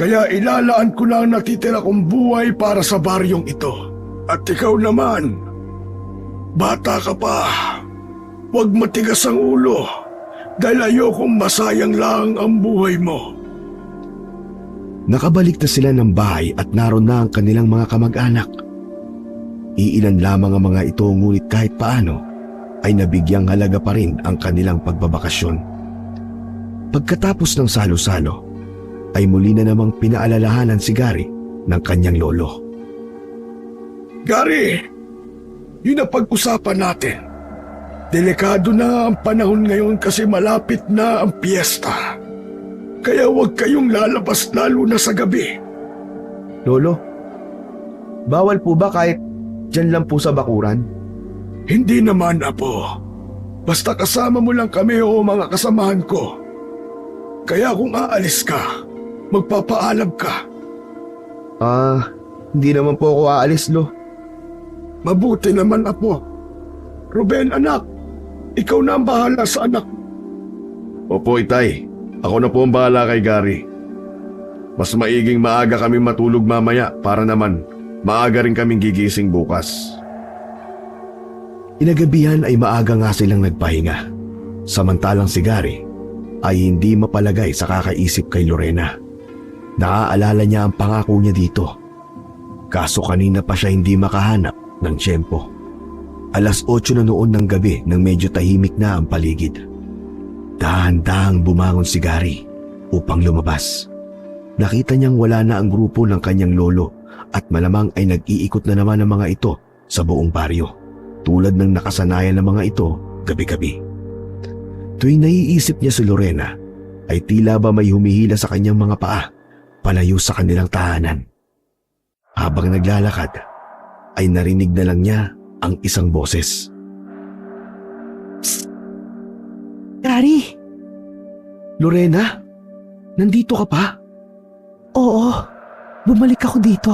Kaya ilalaan ko na ang natitira kong buhay para sa baryong ito. At ikaw naman, bata ka pa. Huwag matigas ang ulo dahil ayokong masayang lang ang buhay mo. Nakabalik na sila ng bahay at naroon na ang kanilang mga kamag-anak. Iilan lamang ang mga ito ngunit kahit paano ay nabigyang halaga pa rin ang kanilang pagbabakasyon. Pagkatapos ng salo-salo ay muli na namang pinaalalahanan si Gary ng kanyang lolo. Gary, yun ang pag-usapan natin. Delikado na ang panahon ngayon kasi malapit na ang piyesta. Kaya huwag kayong lalabas lalo na sa gabi. Lolo, bawal po ba kahit dyan lang po sa bakuran? Hindi naman, Apo. Basta kasama mo lang kami o mga kasamahan ko. Kaya kung aalis ka, magpapaalam ka. Hindi naman po ako aalis, Lo. Mabuti naman, Apo. Ruben, anak, ikaw na ang bahala sa anak. Opo, Itay. Ako na po ang bahala kay Gary. Mas maiging maaga kami matulog mamaya para naman maaga rin kaming gigising bukas. Inagabihan ay maaga nga silang nagpahinga. Samantalang si Gary ay hindi mapalagay sa kakaisip kay Lorena. Naaalala niya ang pangako niya dito. Kaso kanina pa siya hindi makahanap ng tiyempo. 8:00 na noon ng gabi nang medyo tahimik na ang paligid. Dahan-dahang bumangon si Gary upang lumabas. Nakita niyang wala na ang grupo ng kanyang lolo at malamang ay nag-iikot na naman ang mga ito sa buong baryo, tulad ng nakasanayan ng mga ito gabi-gabi. Tuwing naiisip niya si Lorena, ay tila ba may humihila sa kanyang mga paa palayo sa kanilang tahanan. Habang naglalakad, ay narinig na lang niya ang isang boses. Gary! Lorena, nandito ka pa? Oo, bumalik ako dito.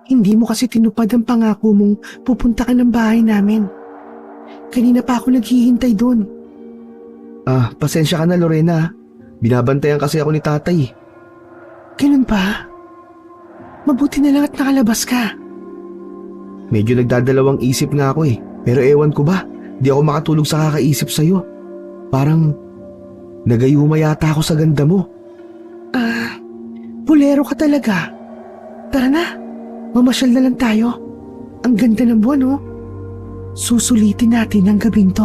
Hindi mo kasi tinupad ang pangako mong pupunta ka ng bahay namin. Kanina pa ako naghihintay doon. Pasensya ka na Lorena. Binabantayan kasi ako ni tatay. Ganun ba? Mabuti na lang at nakalabas ka. Medyo nagdadalawang isip nga ako Pero ewan ko ba, di ako makatulog sa kakaisip sa'yo. Parang nagayuma yata ako sa ganda mo. Bulero ka talaga. Tara na, mamasyal na lang tayo. Ang ganda ng buwan, oh. Susulitin natin ang gabing to.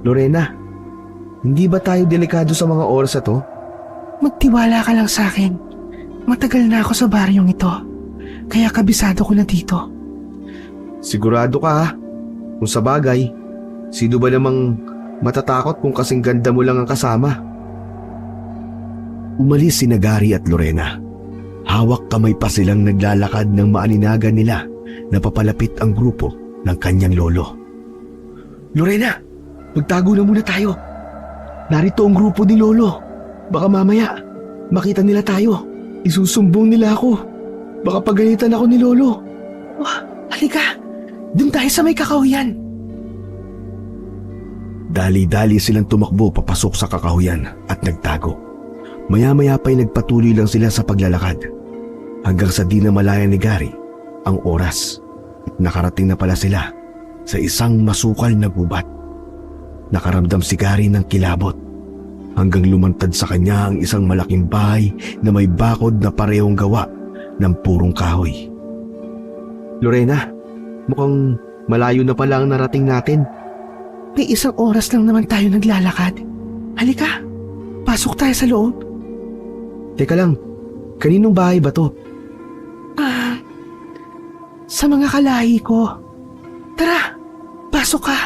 Lorena, hindi ba tayo delikado sa mga oras na to? Magtiwala ka lang sa akin. Matagal na ako sa baryong ito. Kaya kabisado ko na dito. Sigurado ka ha? Kung sa bagay, sino ba namang matatakot kung kasing ganda mo lang ang kasama? Umalis si Gary at Lorena. Hawak kamay pa silang naglalakad ng maaninagaw nila na papalapit ang grupo ng kanyang lolo. Lorena, magtago na muna tayo. Narito ang grupo ni Lolo. Baka mamaya, makita nila tayo. Isusumbong nila ako. Baka pagalitan ako ni Lolo. Halika, dun tayo sa may kakahuyan. Dali-dali silang tumakbo papasok sa kakahuyan at nagtago. Maya-maya pa'y nagpatuloy lang sila sa paglalakad. Hanggang sa di na malaya ni Gary ang oras. Nakarating na pala sila sa isang masukal na gubat. Nakaramdam si Gary ng kilabot hanggang lumantad sa kanya ang isang malaking bahay na may bakod na parehong gawa ng purong kahoy. Lorena, mukhang malayo na pala ang narating natin. May isang oras lang naman tayo naglalakad. Halika, pasok tayo sa loob. Teka lang, kaninong bahay ba to? Sa mga kalahi ko. Tara, pasok ka.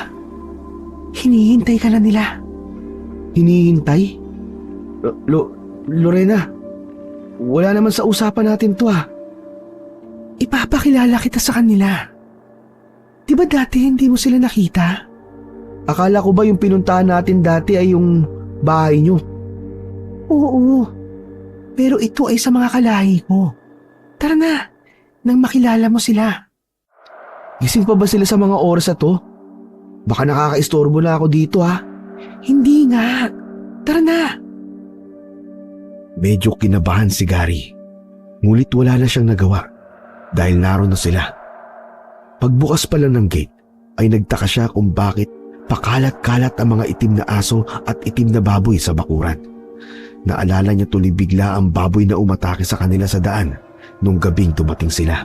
Hinihintay ka na nila. Hinihintay? Lorena, wala naman sa usapan natin to Ipapakilala kita sa kanila. Di ba dati hindi mo sila nakita? Akala ko ba yung pinuntahan natin dati ay yung bahay nyo? Oo, pero ito ay sa mga kalahi ko. Tara na, nang makilala mo sila. Gising pa ba sila sa mga oras na to? Baka nakakaistorbo na ako dito Hindi nga. Tara na. Medyo kinabahan si Gary. Ngunit wala na siyang nagawa dahil naroon na sila. Pagbukas pa lang ng gate ay nagtaka siya kung bakit pakalat-kalat ang mga itim na aso at itim na baboy sa bakuran. Naalala niya tuloy bigla ang baboy na umatake sa kanila sa daan nung gabing dumating sila.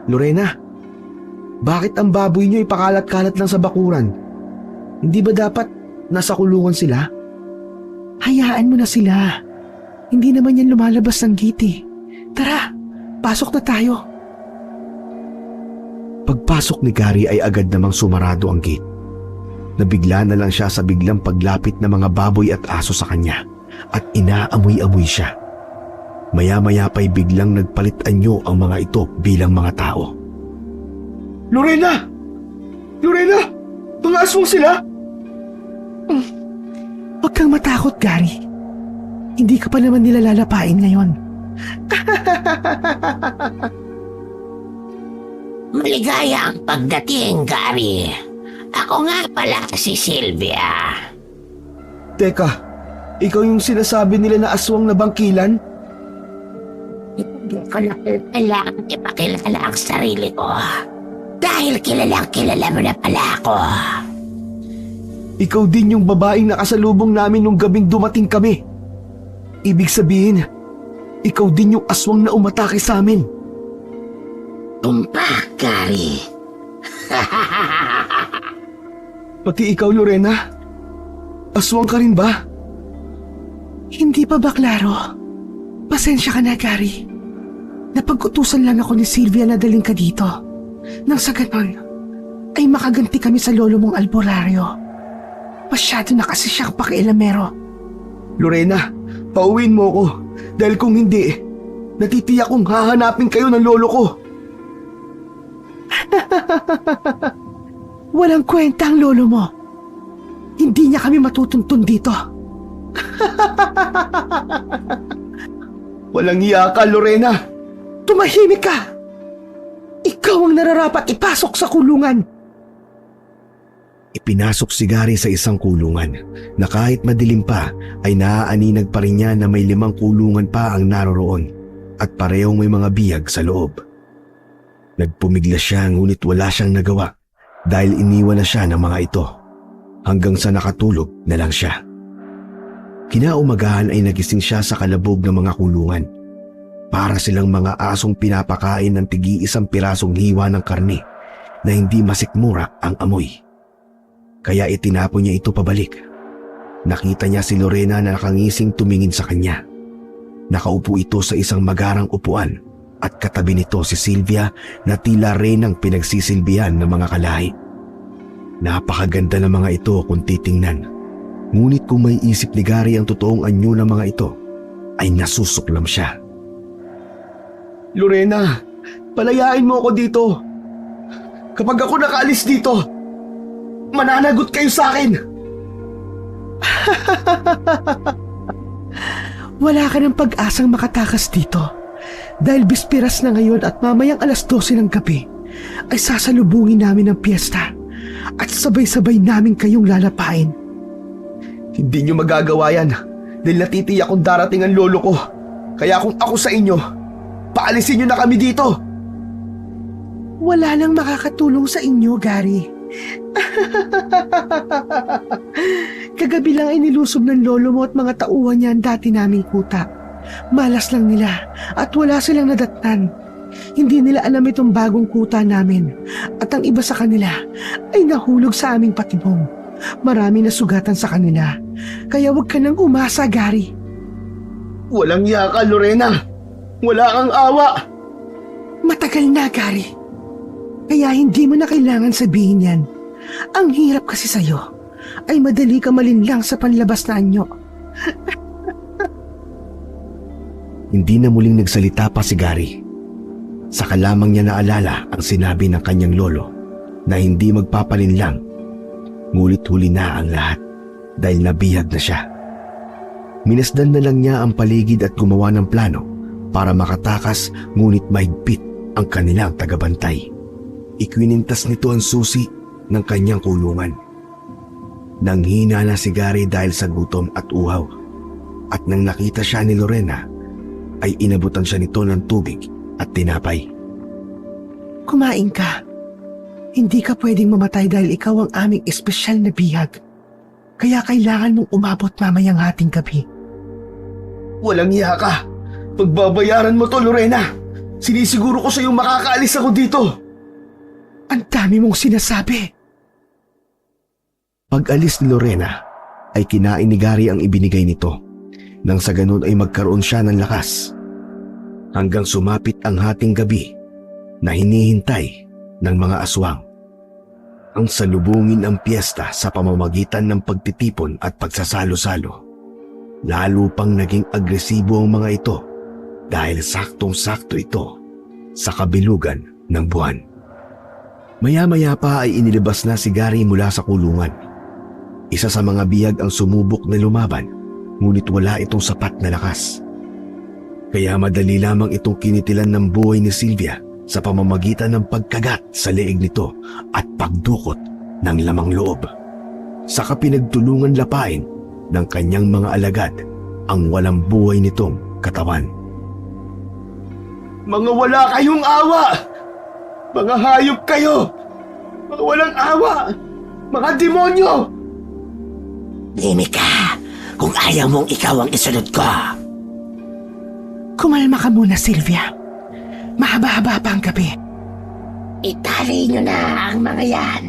Lorena, bakit ang baboy nyo ipakalat-kalat lang sa bakuran? Hindi ba dapat nasa kulungan sila? Hayaan mo na sila. Hindi naman yan lumalabas ng gate. Tara, pasok na tayo. Pagpasok ni Gary ay agad namang sumarado ang gate. Nabigla na lang siya sa biglang paglapit ng mga baboy at aso sa kanya at inaamoy-amoy siya. Maya-maya pa'y biglang nagpalit anyo ang mga ito bilang mga tao. Lorena! Lorena! Mga aswang sila! Huwag kang matakot, Gary. Hindi ka pa naman nila lalapain ngayon. Maligaya ang pagdating, Gary. Ako nga pala si Sylvia. Teka, ikaw yung sinasabi nila na aswang na bangkilan? Hindi ko na kailangan ipakilala ang sarili ko. Dahil kilala mo na pala ako. Ikaw din yung babaeng nakasalubong namin nung gabing dumating kami. Ibig sabihin, ikaw din yung aswang na umatake sa amin. Tumpak, Gary. Pati ikaw, Lorena. Aswang ka rin ba? Hindi pa ba klaro? Pasensya ka na, Gary. Napag-utusan lang ako ni Sylvia na daling ka dito. Nang sa ganon, ay makaganti kami sa lolo mong albularyo. Masyado na kasi siyang pakialamero. Lorena, pauwiin mo ko. Dahil kung hindi, natitiyak kong hahanapin kayo ng lolo ko. Walang kwenta ang lolo mo. Hindi niya kami matutuntun dito. Walang iya ka, Lorena. Tumahimik ka! Ikaw ang nararapat ipasok sa kulungan. Ipinasok si Gary sa isang kulungan na kahit madilim pa ay naaaninag pa rin niya na may 5 kulungan pa ang naroroon at parehong may mga biyag sa loob. Nagpumiglas siya ngunit wala siyang nagawa dahil iniwan na siya ng mga ito hanggang sa nakatulog na lang siya. Kinaumagahan ay nagising siya sa kalabog ng mga kulungan. Para silang mga asong pinapakain ng tig-iisang pirasong hiwa ng karne na hindi masikmura ang amoy. Kaya itinapon niya ito pabalik. Nakita niya si Lorena na nakangising tumingin sa kanya. Nakaupo ito sa isang magarang upuan at katabi nito si Sylvia na tila reynang pinagsisilbihan ng mga kalahi. Napakaganda ng mga ito kung titingnan. Ngunit kung may isip ni Gary ang totoong anyo ng mga ito, ay nasusuklam siya. Lorena, palayain mo ako dito. Kapag ako nakaalis dito, mananagot kayo sa akin. Wala ka ng pag-asang makatakas dito dahil bispiras na ngayon at mamayang 12:00 ng gabi ay sasalubungin namin ang piyesta at sabay-sabay namin kayong lalapain. Hindi nyo magagawa yan dahil natitiyak kong darating ang lolo ko. Kaya kung ako sa inyo, paalisin nyo na kami dito. Wala nang makakatulong sa inyo, Gary. Kagabi lang ay nilusob ng lolo mo at mga tauhan niya ang dati naming kuta. Malas lang nila at wala silang nadatnan. Hindi nila alam itong bagong kuta namin at ang iba sa kanila ay nahulog sa aming patibong. Marami na sugatan sa kanila. Kaya huwag ka nang umasa, Gary. Walang iya ka, Lorena. Wala kang awa. Matagal na, Gary. Kaya hindi mo na kailangan sabihin yan. Ang hirap kasi sa'yo ay madali ka malinlang sa panlabas na anyo. Hindi na muling nagsalita pa si Gary. Saka lamang niya naalala ang sinabi ng kanyang lolo na hindi magpapalinlang. Ngulit huli na ang lahat dahil nabihag na siya. Minasdan na lang niya ang paligid at gumawa ng plano para makatakas ngunit mahigpit ang kanilang tagabantay. Ikwinintas nito ang susi ng kanyang kulungan. Nanghina na si Gary dahil sa gutom at uhaw. At nang nakita siya ni Lorena, ay inabutan siya nito ng tubig at tinapay. Kumain ka. Hindi ka pwedeng mamatay dahil ikaw ang aming espesyal na bihag. Kaya kailangan mong umabot mamayang hating gabi. Walang iya ka. Pagbabayaran mo to, Lorena. Sinisiguro ko sa'yo makakaalis ako dito. Ang dami mong sinasabi. Pag-alis ni Lorena, ay kinain ni Gary ang ibinigay nito. Nang sa ganun ay magkaroon siya ng lakas. Hanggang sumapit ang hating gabi na hinihintay ng mga aswang. Ang salubungin ang piyesta sa pamamagitan ng pagtitipon at pagsasalo-salo. Lalo pang naging agresibo ang mga ito dahil saktong-sakto ito sa kabilugan ng buwan. Maya-maya pa ay inilabas na si Gary mula sa kulungan. Isa sa mga biyag ang sumubok na lumaban, ngunit wala itong sapat na lakas. Kaya madali lamang itong kinitilan ng buhay ni Sylvia sa pamamagitan ng pagkagat sa leeg nito at pagdukot ng lamang loob. Saka pinagtulungan lapain ng kanyang mga alagad ang walang buhay nitong katawan. Mga wala kayong awa! Mga hayop kayo! Mga walang awa! Mga demonyo! Limik ka kung ayaw mong ikaw ang isunod ko. Kumalma ka muna, Sylvia. Mahaba-haba pa ang gabi. Itali nyo na ang mga yan.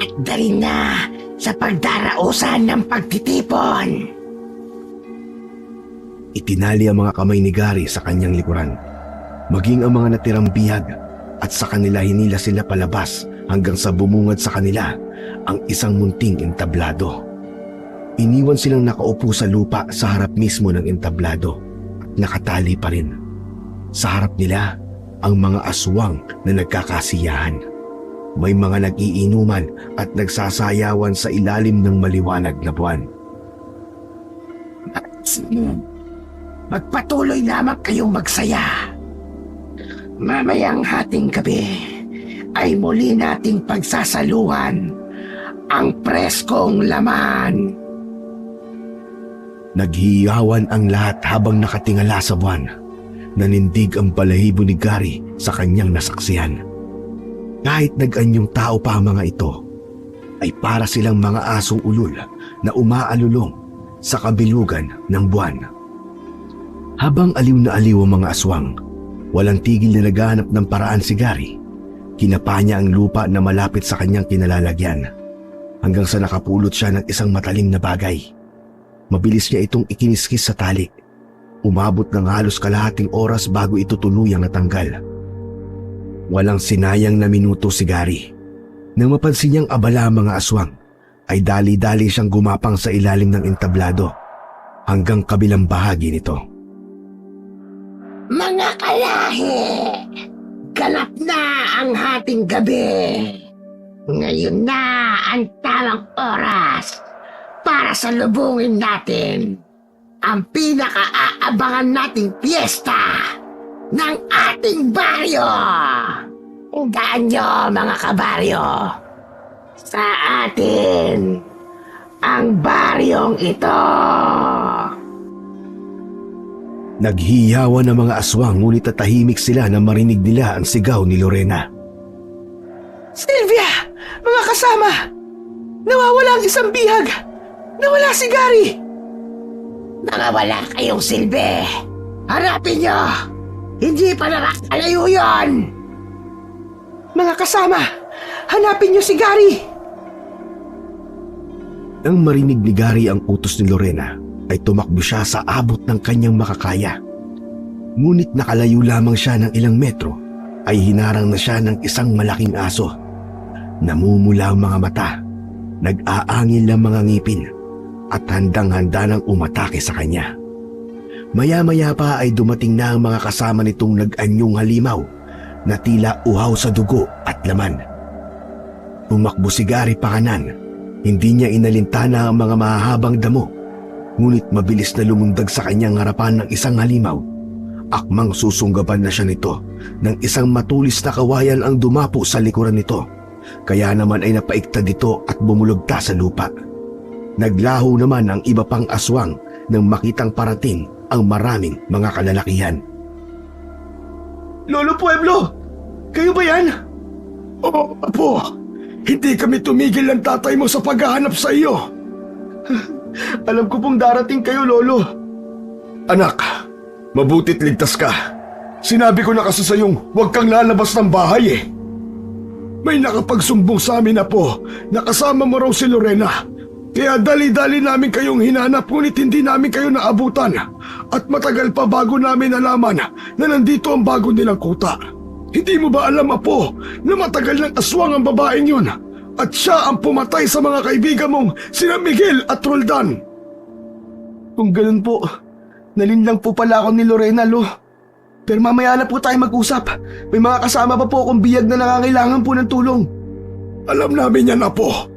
at dali na sa pagdarausan ng pagtitipon. Itinali ang mga kamay ni Gary sa kanyang likuran, maging ang mga natirang bihag, at sa kanila hinila sila palabas hanggang sa bumungad sa kanila ang isang munting entablado. Iniwan silang nakaupo sa lupa sa harap mismo ng entablado at nakatali pa rin. Sa harap nila ang mga aswang na nagkakasiyahan. May mga nag-iinuman at nagsasayawan sa ilalim ng maliwanag na buwan. Magpatuloy lamang kayong magsaya. Mamayang hating gabi ay muli nating pagsasaluhan ang preskong laman. Naghihiyawan ang lahat habang nakatingala sa buwan. Nanindig ang balahibo ni Gary sa kanyang nasaksihan. Kahit nag-anyong tao pa ang mga ito, ay para silang mga asong ulol na umaalulong sa kabilugan ng buwan. Habang aliw na aliw ang mga aswang, walang tigil na naghahanap ng paraan si Gary. Kinapa niya ang lupa na malapit sa kanyang kinalalagyan hanggang sa nakapulot siya ng isang matalim na bagay. Mabilis niya itong ikiniskis sa tali. Umabot ng halos kalahating oras bago ito tuluyang natanggal. Walang sinayang na minuto si Gary. Nang mapansin niyang abala ang mga aswang, ay dali-dali siyang gumapang sa ilalim ng entablado hanggang kabilang bahagi nito. Mga kalahi, ganap na ang hating gabi. Ngayon na ang tamang oras para salubungin natin ang pinaka-aabangan nating piyesta ng ating baryo. Tandaan nyo mga kabaryo, sa atin ang baryong ito. Naghiyawan ang mga aswang ngunit tatahimik sila na marinig nila ang sigaw ni Lorena. Sylvia! Mga kasama! Nawawala ang isang bihag! Nawala si Gary! Nakawala kayong silbi. Harapin nyo! Hindi pa nakakalayo yun! Mga kasama! Hanapin niyo si Gary! Nang marinig ni Gary ang utos ni Lorena, ay tumakbo siya sa abot ng kanyang makakaya. Ngunit nakalayo lamang siya ng ilang metro, ay hinarang na siya ng isang malaking aso. Namumula ang mga mata, nag-aangil ang mga ngipin, at handang-handa nang umatake sa kanya. Maya-maya pa ay dumating na ang mga kasama nitong nag-anyong halimaw na tila uhaw sa dugo at laman. Umakbo si Gary pa kanan, hindi niya inalintana ang mga mahahabang damo, ngunit mabilis na lumundag sa kanyang harapan ng isang halimaw. Akmang susunggaban na siya nito ng isang matulis na kawayan ang dumapo sa likuran nito, kaya naman ay napaiktad ito at bumulugta sa lupa. Naglaho naman ang iba pang aswang nang makitang parating ang maraming mga kalalakihan. Lolo Pueblo! Kayo ba yan? Oo, apo. Hindi kami tumigil ng tatay mo sa paghahanap sa iyo. Alam ko pong darating kayo, Lolo. Anak, mabuti't ligtas ka. Sinabi ko na kasi sa iyong huwag kang lalabas ng bahay eh. May nakapagsumbong sa amin na po na kasama mo raw si Lorena. Kaya dali-dali namin kayong hinanap ngunit hindi namin kayo naabutan. At matagal pa bago namin nalaman na nandito ang bago nilang kuta. Hindi mo ba alam, apo, na matagal ng aswang ang babaeng yun? At siya ang pumatay sa mga kaibigan mong sina Miguel at Roldan. Kung ganun po, nalinlang po pala ako ni Lorena, Lo. Pero mamaya na po tayo mag-usap. May mga kasama pa po akong biyag na nangangailangan po ng tulong. Alam namin yan, apo.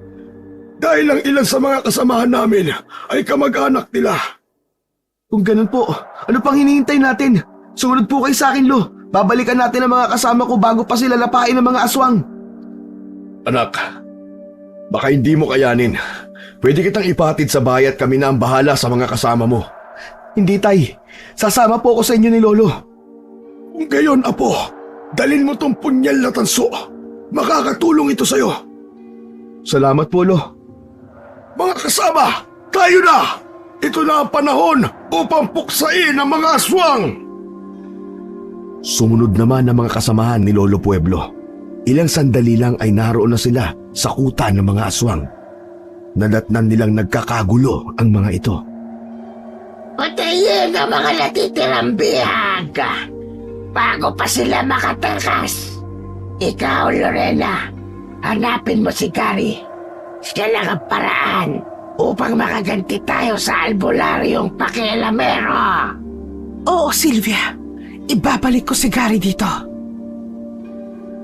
Dahil ang ilan sa mga kasamahan namin ay kamag-anak nila. Kung ganun po, ano pang hinihintay natin? Sumunod po kayo sa akin, Lo. Babalikan natin ang mga kasama ko bago pa sila lapain ng mga aswang. Anak, baka hindi mo kayanin. Pwede kitang ipatid sa bahay at kami na ang bahala sa mga kasama mo. Hindi, Tay. Sasama po ako sa inyo ni Lolo. Kung gayon, apo, dalhin mo tong punyal na tanso. Makakatulong ito sa'yo. Salamat po, Lo. Mga kasama, tayo na! Ito na ang panahon upang puksain ang mga aswang! Sumunod naman ang mga kasamahan ni Lolo Pueblo. Ilang sandali lang ay naroon na sila sa kuta ng mga aswang. Nadatnan nilang nagkakagulo ang mga ito. Patayin ang mga natitirang bihag bago pa sila makatakas. Ikaw, Lorena, hanapin mo si Gary. Siya lang ang paraan upang makaganti tayo sa albularyong pakialamero. Oo, Sylvia. Ibabalik ko si Gary dito.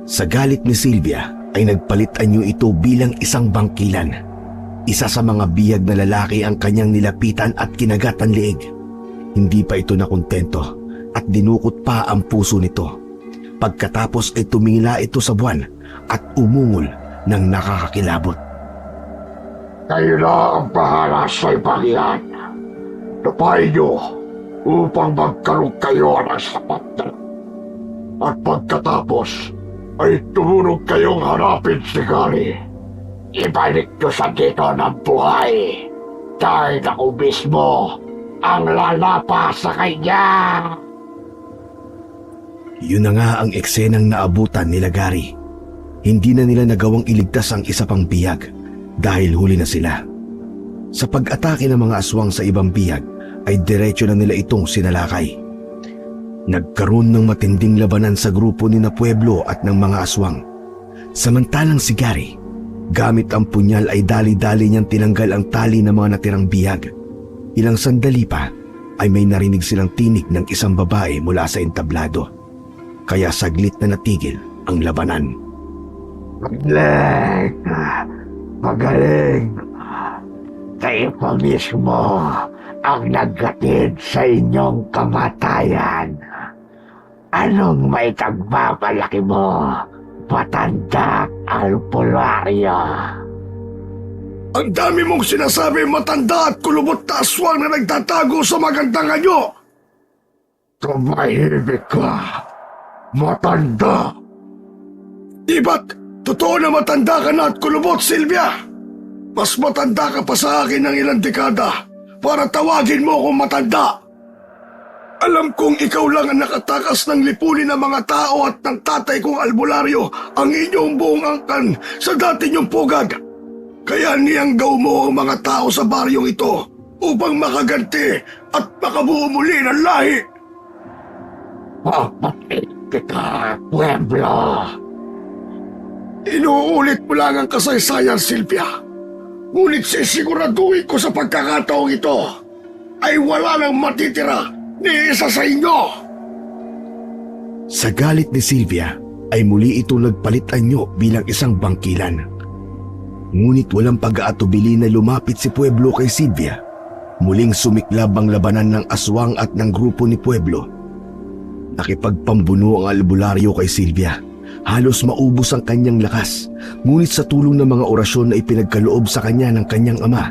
Sa galit ni Sylvia ay nagpalit anyo ito bilang isang bangkilan. Isa sa mga biyag na lalaki ang kanyang nilapitan at kinagat ang leeg. Hindi pa ito nakontento at dinukot pa ang puso nito. Pagkatapos ay tumila ito sa buwan at umungol ng nakakakilabot. Kayo na ang bahala sa ibang yan. Tapain niyo upang magkaroon kayo ng sapat na. At pagkatapos ay tumulong kayong hanapin si Gary. Ibalik niyo sa dito ng buhay dahil ako mismo ang lalapa sa kanya. Yun na nga ang eksenang naabutan nila Gary. Hindi na nila nagawang iligtas ang isa pang biyag dahil huli na sila. Sa pag-atake ng mga aswang sa ibang biyag ay diretso na nila itong sinalakay. Nagkaroon ng matinding labanan sa grupo ni na Pueblo at ng mga aswang. Samantalang si Gary, gamit ang punyal ay dali-dali niyang tinanggal ang tali ng mga natirang biyag. Ilang sandali pa ay may narinig silang tinig ng isang babae mula sa entablado. Kaya saglit na natigil ang labanan. Magaling! Magaling! Kayo pa mismo ang naggatid sa inyong kamatayan. Anong may tagbabalaki mo, matanda albularyo? Ang dami mong sinasabi matanda at kulubot na aswang na nagtatago sa magandang anyo! Tumahimik ka, matanda! Di ba't totoo na matanda ka na at kulubot, Sylvia? Mas matanda ka pa sa akin ng ilang dekada para tawagin mo akong matanda. Alam kong ikaw lang ang nakatakas ng lipunin ng mga tao at ng tatay kong albularyo ang inyong buong angkan sa dati niyong pugad. Kaya niyanggaw mo ang mga tao sa baryong ito upang makaganti at makabuo muli ng lahi. Papatid kita, Pueblo! Inuulit mo lang ang kasaysayan, Sylvia. Ngunit sisiguraduhin ko sa pagkakataong ito ay wala nang matitira ni isa sa inyo. Sa galit ni Sylvia ay muli ito nagpalit anyo bilang isang bangkilan. Ngunit walang pag-aatubili na lumapit si Pueblo kay Sylvia. Muling sumiklab ang labanan ng aswang at ng grupo ni Pueblo. Nakipagpambuno ang albularyo kay Sylvia. Halos maubos ang kanyang lakas, ngunit sa tulong ng mga orasyon na ipinagkaloob sa kanya ng kanyang ama,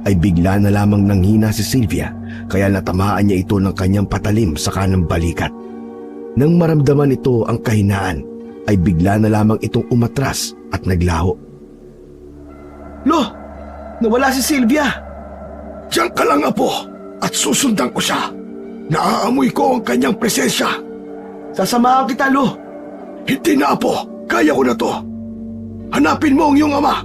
ay bigla na lamang nanghina si Sylvia, kaya natamaan niya ito ng kanyang patalim sa kanang balikat. Nang maramdaman ito ang kahinaan, ay bigla na lamang itong umatras at naglaho. Lo! Nawala si Sylvia! Diyan ka lang, apo, at susundan ko siya. Naaamoy ko ang kanyang presensya. Sasamahan kita, Lo! Hindi na, apo. Kaya ko na to. Hanapin mo ang iyong ama.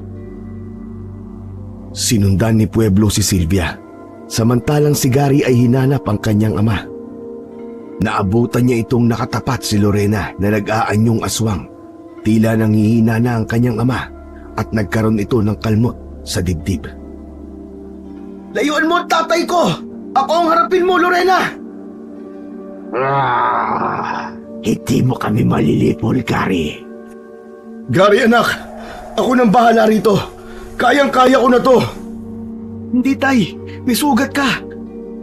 Sinundan ni Pueblo si Sylvia, samantalang si Gary ay hinanap ang kanyang ama. Naabutan niya itong nakatapat si Lorena na nag-aanyong aswang. Tila nanghihina na ang kanyang ama at nagkaroon ito ng kalmot sa dibdib. Layuan mo ang tatay ko! Ako ang harapin mo, Lorena! Hindi mo kami malilipol, Gary. Gary, anak. Ako nang bahala rito. Kayang-kaya ko na to. Hindi, tay. May sugat ka.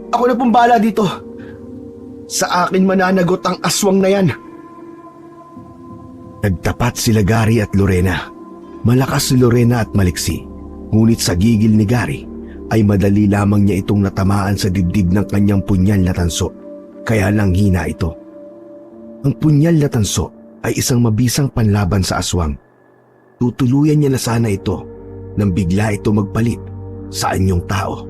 Ako na pong bahala dito. Sa akin mananagot ang aswang na yan. Nagtapat sila Gary at Lorena. Malakas si Lorena at maliksi. Ngunit sa gigil ni Gary ay madali lamang niya itong natamaan sa dibdib ng kanyang punyal na tanso. Kaya lang hina ito. Ang punyal na tanso ay isang mabisang panlaban sa aswang. Tutuluyan niya na sana ito nang bigla ito magpalit sa anyong tao.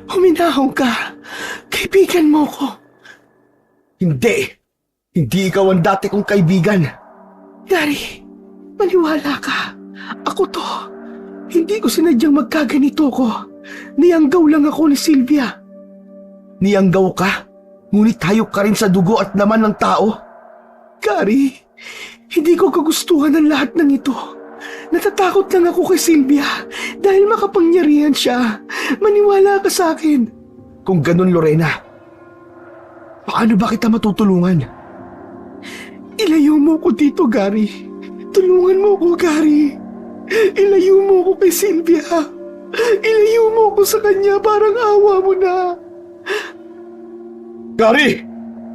Huminahon ka. Kaibigan mo ko. Hindi. Hindi ikaw ang dati kong kaibigan. Gary, Maniwala ka. Ako to. Hindi ko sinadyang magkaganito ko. Niyanggaw lang ako ni Sylvia. Niyanggaw ka? Ngunit hayop ka rin sa dugo at laman ng tao? Gary, hindi ko kagustuhan ang lahat ng ito. Natatakot lang ako kay Sylvia dahil makapangyarihan siya. Maniwala ka sa akin. Kung ganun, Lorena, paano ba kita matutulungan? Ilayo mo ko dito, Gary. Tulungan mo ko, Gary. Ilayo mo ko kay Sylvia. Ilayo mo ko sa kanya, parang awa mo na. Gary!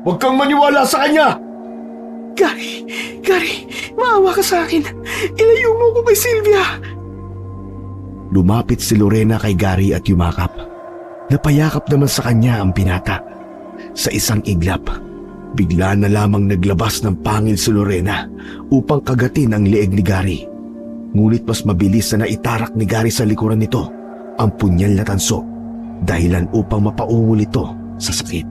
Huwag kang maniwala sa kanya! Gary, maawa ka sa akin. Ilayo mo ko kay Sylvia. Lumapit si Lorena kay Gary at yumakap. Napayakap naman sa kanya ang binata. Sa isang iglap, bigla na lamang naglabas ng pangil si Lorena upang kagatin ang leeg ni Gary. Ngunit mas mabilis na naitarak ni Gary sa likuran nito ang punyal na tanso, dahilan upang mapaungol ito sa sakit.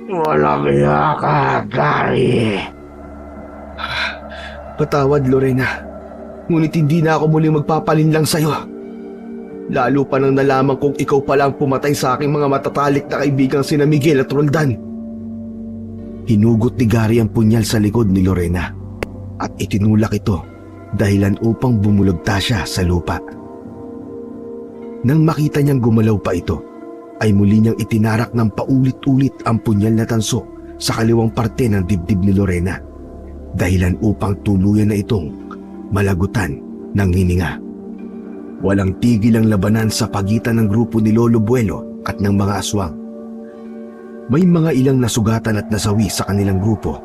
Walang iya ka, Gary. Patawad, Lorena. Ngunit hindi na ako muling magpapalinlang sa'yo. Lalo pa nang nalaman kong ikaw pala ang pumatay sa aking mga matatalik na kaibigang sina Miguel at Roldan. Hinugot ni Gary ang punyal sa likod ni Lorena at itinulak ito dahilan upang bumulagta siya sa lupa. Nang makita niyang gumalaw pa ito, ay muli niyang itinarak ng paulit-ulit ang punyal na tanso sa kaliwang parte ng dibdib ni Lorena, dahilan upang tuluyan na itong malagutan ng hininga. Walang tigil ang labanan sa pagitan ng grupo ni Lolo Buelo at ng mga aswang. May mga ilang nasugatan at nasawi sa kanilang grupo,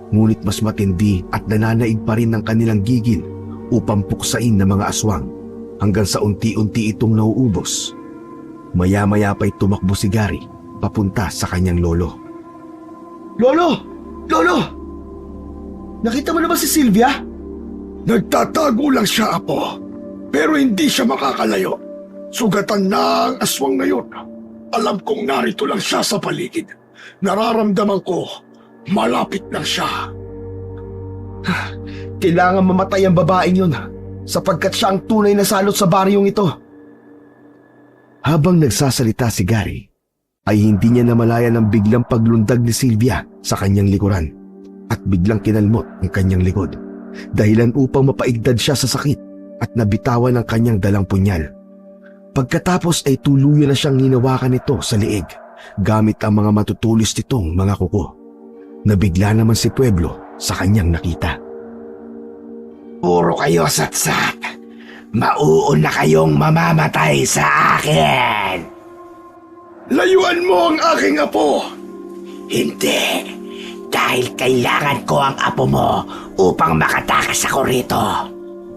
ngunit mas matindi at nananaig pa rin ng kanilang gigil upang puksain ng mga aswang hanggang sa unti-unti itong nauubos. Maya-maya pa'y tumakbo si Gary papunta sa kanyang lolo. Lolo! Lolo! Nakita mo na ba si Sylvia? Nagtatago lang siya, Apo. Pero hindi siya makakalayo. Sugatan na ang aswang na yun. Alam kong narito lang siya sa paligid. Nararamdaman ko, malapit lang siya. Kailangan mamatay ang babaeng yun sapagkat siya ang tunay na salot sa baryong ito. Habang nagsasalita si Gary, ay hindi niya namalayan ang biglang paglundag ni Sylvia sa kanyang likuran at biglang kinalmot ang kanyang likod, dahilan upang mapaigdad siya sa sakit at nabitawan ang kanyang dalang punyal. Pagkatapos ay tuluyan na siyang hinawakan nito sa liig gamit ang mga matutulis nitong mga kuko. Nabigla naman si Pueblo sa kanyang nakita. Puro kayo satsat. Mauuna kayong mamamatay sa akin. Layuan mo ang aking apo! Hindi. Dahil kailangan ko ang apo mo upang makatakas ako rito.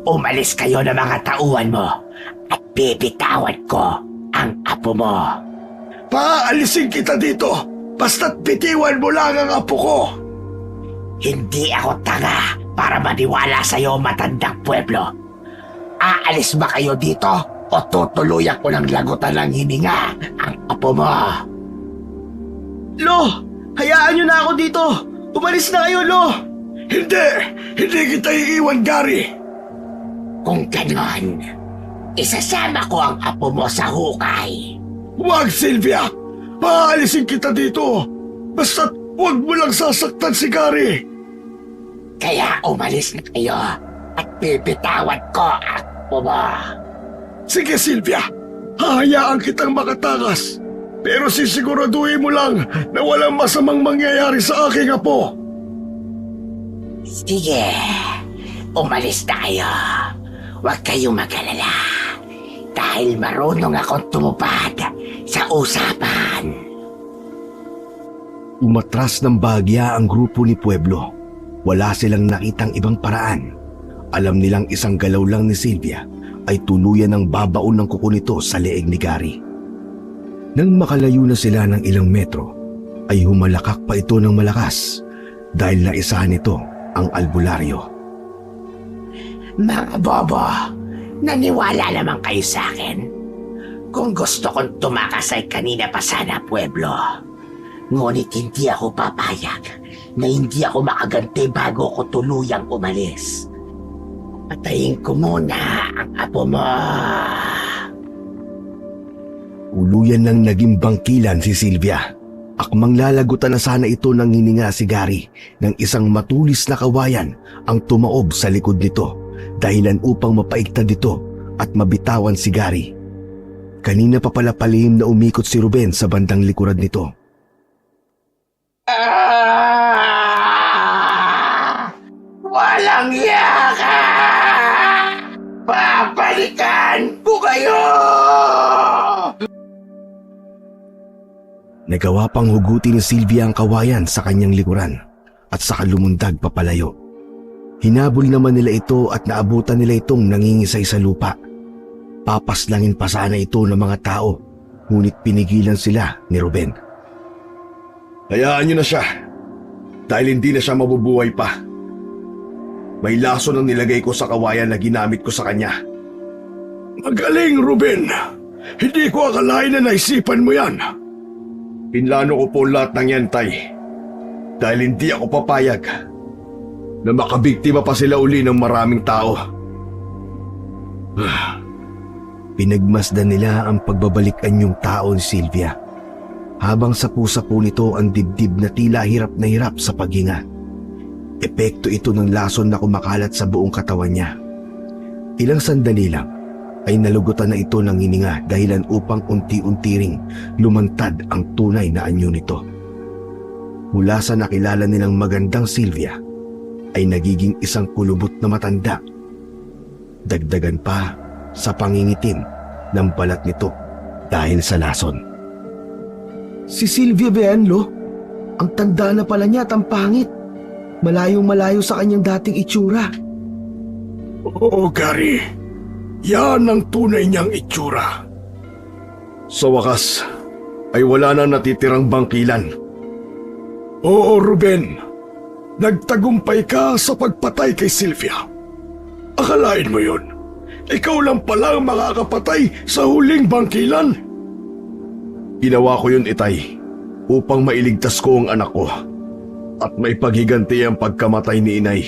Umalis kayo ng mga tauhan mo at bibitawan ko ang apo mo. Paalisin kita dito, basta't bitiwan mo lang ang apo ko. Hindi ako tanga para maniwala sa'yo, matandang pueblo. Aalis ba kayo dito o tutuluyan ko ng lagutan ng hininga ang apo mo? Lo! Hayaan niyo na ako dito! Umalis na kayo, Lo! Hindi kita iiwan, Gary. Kung ganon, isasama ko ang apo mo sa hukay. Huwag, Sylvia! Paalisin kita dito, basta't huwag mo lang sasaktan si Gary. Kaya umalis na kayo at bibitawan ko ang apo mo. Sige, Sylvia. Hahayaan kitang makatakas. Pero sisiguraduhin mo lang na walang masamang mangyayari sa aking apo. Sige, umalis na kayo. Huwag kayong mag-alala. Dahil marunong akong tumupad sa usapan. Umatras ng bahagya ang grupo ni Pueblo. Wala silang nakitang ibang paraan. Alam nilang isang galaw lang ni Sylvia ay tuluyan ng babaon ng kuko nito sa leeg ni Gary. Nang makalayo na sila ng ilang metro, ay humalakak pa ito ng malakas dahil naisahan nito ang albularyo. Mga bobo, naniwala naman kayo sa akin. Kung gusto kong tumakas ay kanina pa sana, Pueblo. Ngunit hindi ako papayag na hindi ako makaganti bago ko tuluyang umalis. Patayin ko muna ang apo mo. Uluyan nang naging bangkilan si Sylvia. Akmang lalagutan na sana ito nang hininga si Gary ng isang matulis na kawayan ang tumaob sa likod nito, dahilan upang mapaigtad ito at mabitawan si Gary. Kanina pa pala palihim na umikot si Ruben sa bandang likuran nito. Walang yaka! Babalikan ko kayo! Nagawa pang hugutin ni Sylvia ang kawayan sa kanyang likuran at saka lumundag papalayo. Hinabol naman nila ito at naabutan nila itong nangingisay sa lupa. Papaslangin pa sana ito ng mga tao, ngunit pinigilan sila ni Ruben. Hayaan niyo na siya. Dahil hindi na siya mabubuhay pa. May laso nang nilagay ko sa kawayan na ginamit ko sa kanya. Magaling, Ruben. Hindi ko akalain na naisipan mo yan. Pinlano ko po lahat ng yan, Tay. Dahil hindi ako papayag na makabiktima pa sila uli ng maraming tao. Pinagmasdan nila ang pagbabalikan yung tao ni Sylvia, habang sapu-sapu nito ang dibdib na tila hirap na hirap sa paghinga. Epekto ito ng lason na kumakalat sa buong katawan niya. Ilang sandali lang ay nalugutan na ito ng hininga, dahilan upang unti-unti ring lumantad ang tunay na anyo nito. Mula sa nakilala nilang magandang Sylvia ay nagiging isang kulubot na matanda. Dagdagan pa sa pangingitim ng balat nito dahil sa lason. Si Sylvia Beanlo, ang tanda na pala niya at ang pangit. Malayong-malayo sa kanyang dating itsura. Oo, Gary. Yan ang tunay niyang itsura. Sa wakas, ay wala na natitirang bangkilan. Oo, Ruben. Nagtagumpay ka sa pagpatay kay Sylvia. Akalain mo yun? Ikaw lang pala ang makakapatay sa huling bangkilan? Ginawa ko yun, Itay, upang mailigtas ko ang anak ko at may paghiganti ang pagkamatay ni Inay.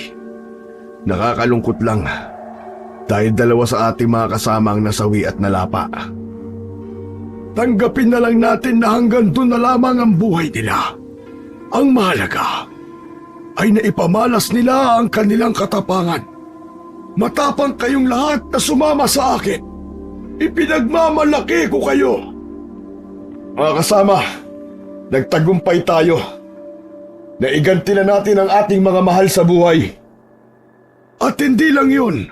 Nakakalungkot lang dahil dalawa sa ating mga kasama ang nasawi at nalapa. Tanggapin na lang natin na hanggang doon na lamang ang buhay nila. Ang mahalaga ay naipamalas nila ang kanilang katapangan. Matapang kayong lahat na sumama sa akin. Ipinagmamalaki ko kayo. Mga kasama, nagtagumpay tayo. Naiganti na natin ang ating mga mahal sa buhay. At hindi lang yun,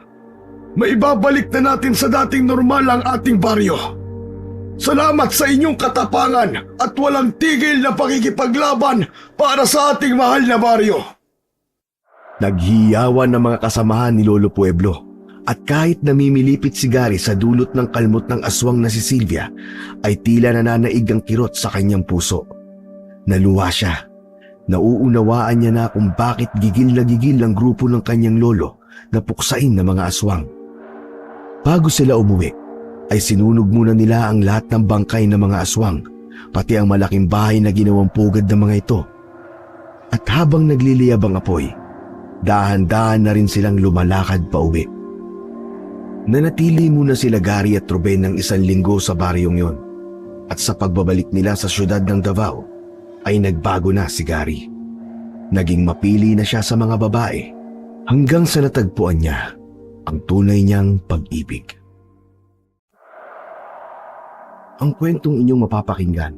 maibabalik na natin sa dating normal ang ating baryo. Salamat sa inyong katapangan at walang tigil na pakikipaglaban para sa ating mahal na baryo. Naghiyawan ng mga kasamahan ni Lolo Pueblo, at kahit namimilipit si Gary sa dulot ng kalmot ng aswang na si Sylvia, ay tila nananaig ang kirot sa kanyang puso. Naluha siya. Nauunawaan niya na kung bakit gigil na gigil ang grupo ng kanyang lolo na puksain ng mga aswang. Bago sila umuwi, ay sinunog muna nila ang lahat ng bangkay ng mga aswang, pati ang malaking bahay na ginawang pugad ng mga ito. At habang nagliliyab ang apoy, dahan-dahan na rin silang lumalakad pa uwi. Nanatili muna sila Gary at Ruben ng 1 linggo sa baryong yon, at sa pagbabalik nila sa syudad ng Davao, ay nagbago na si Gary. Naging mapili na siya sa mga babae hanggang sa natagpuan niya ang tunay niyang pag-ibig. Ang kwentong inyong mapapakinggan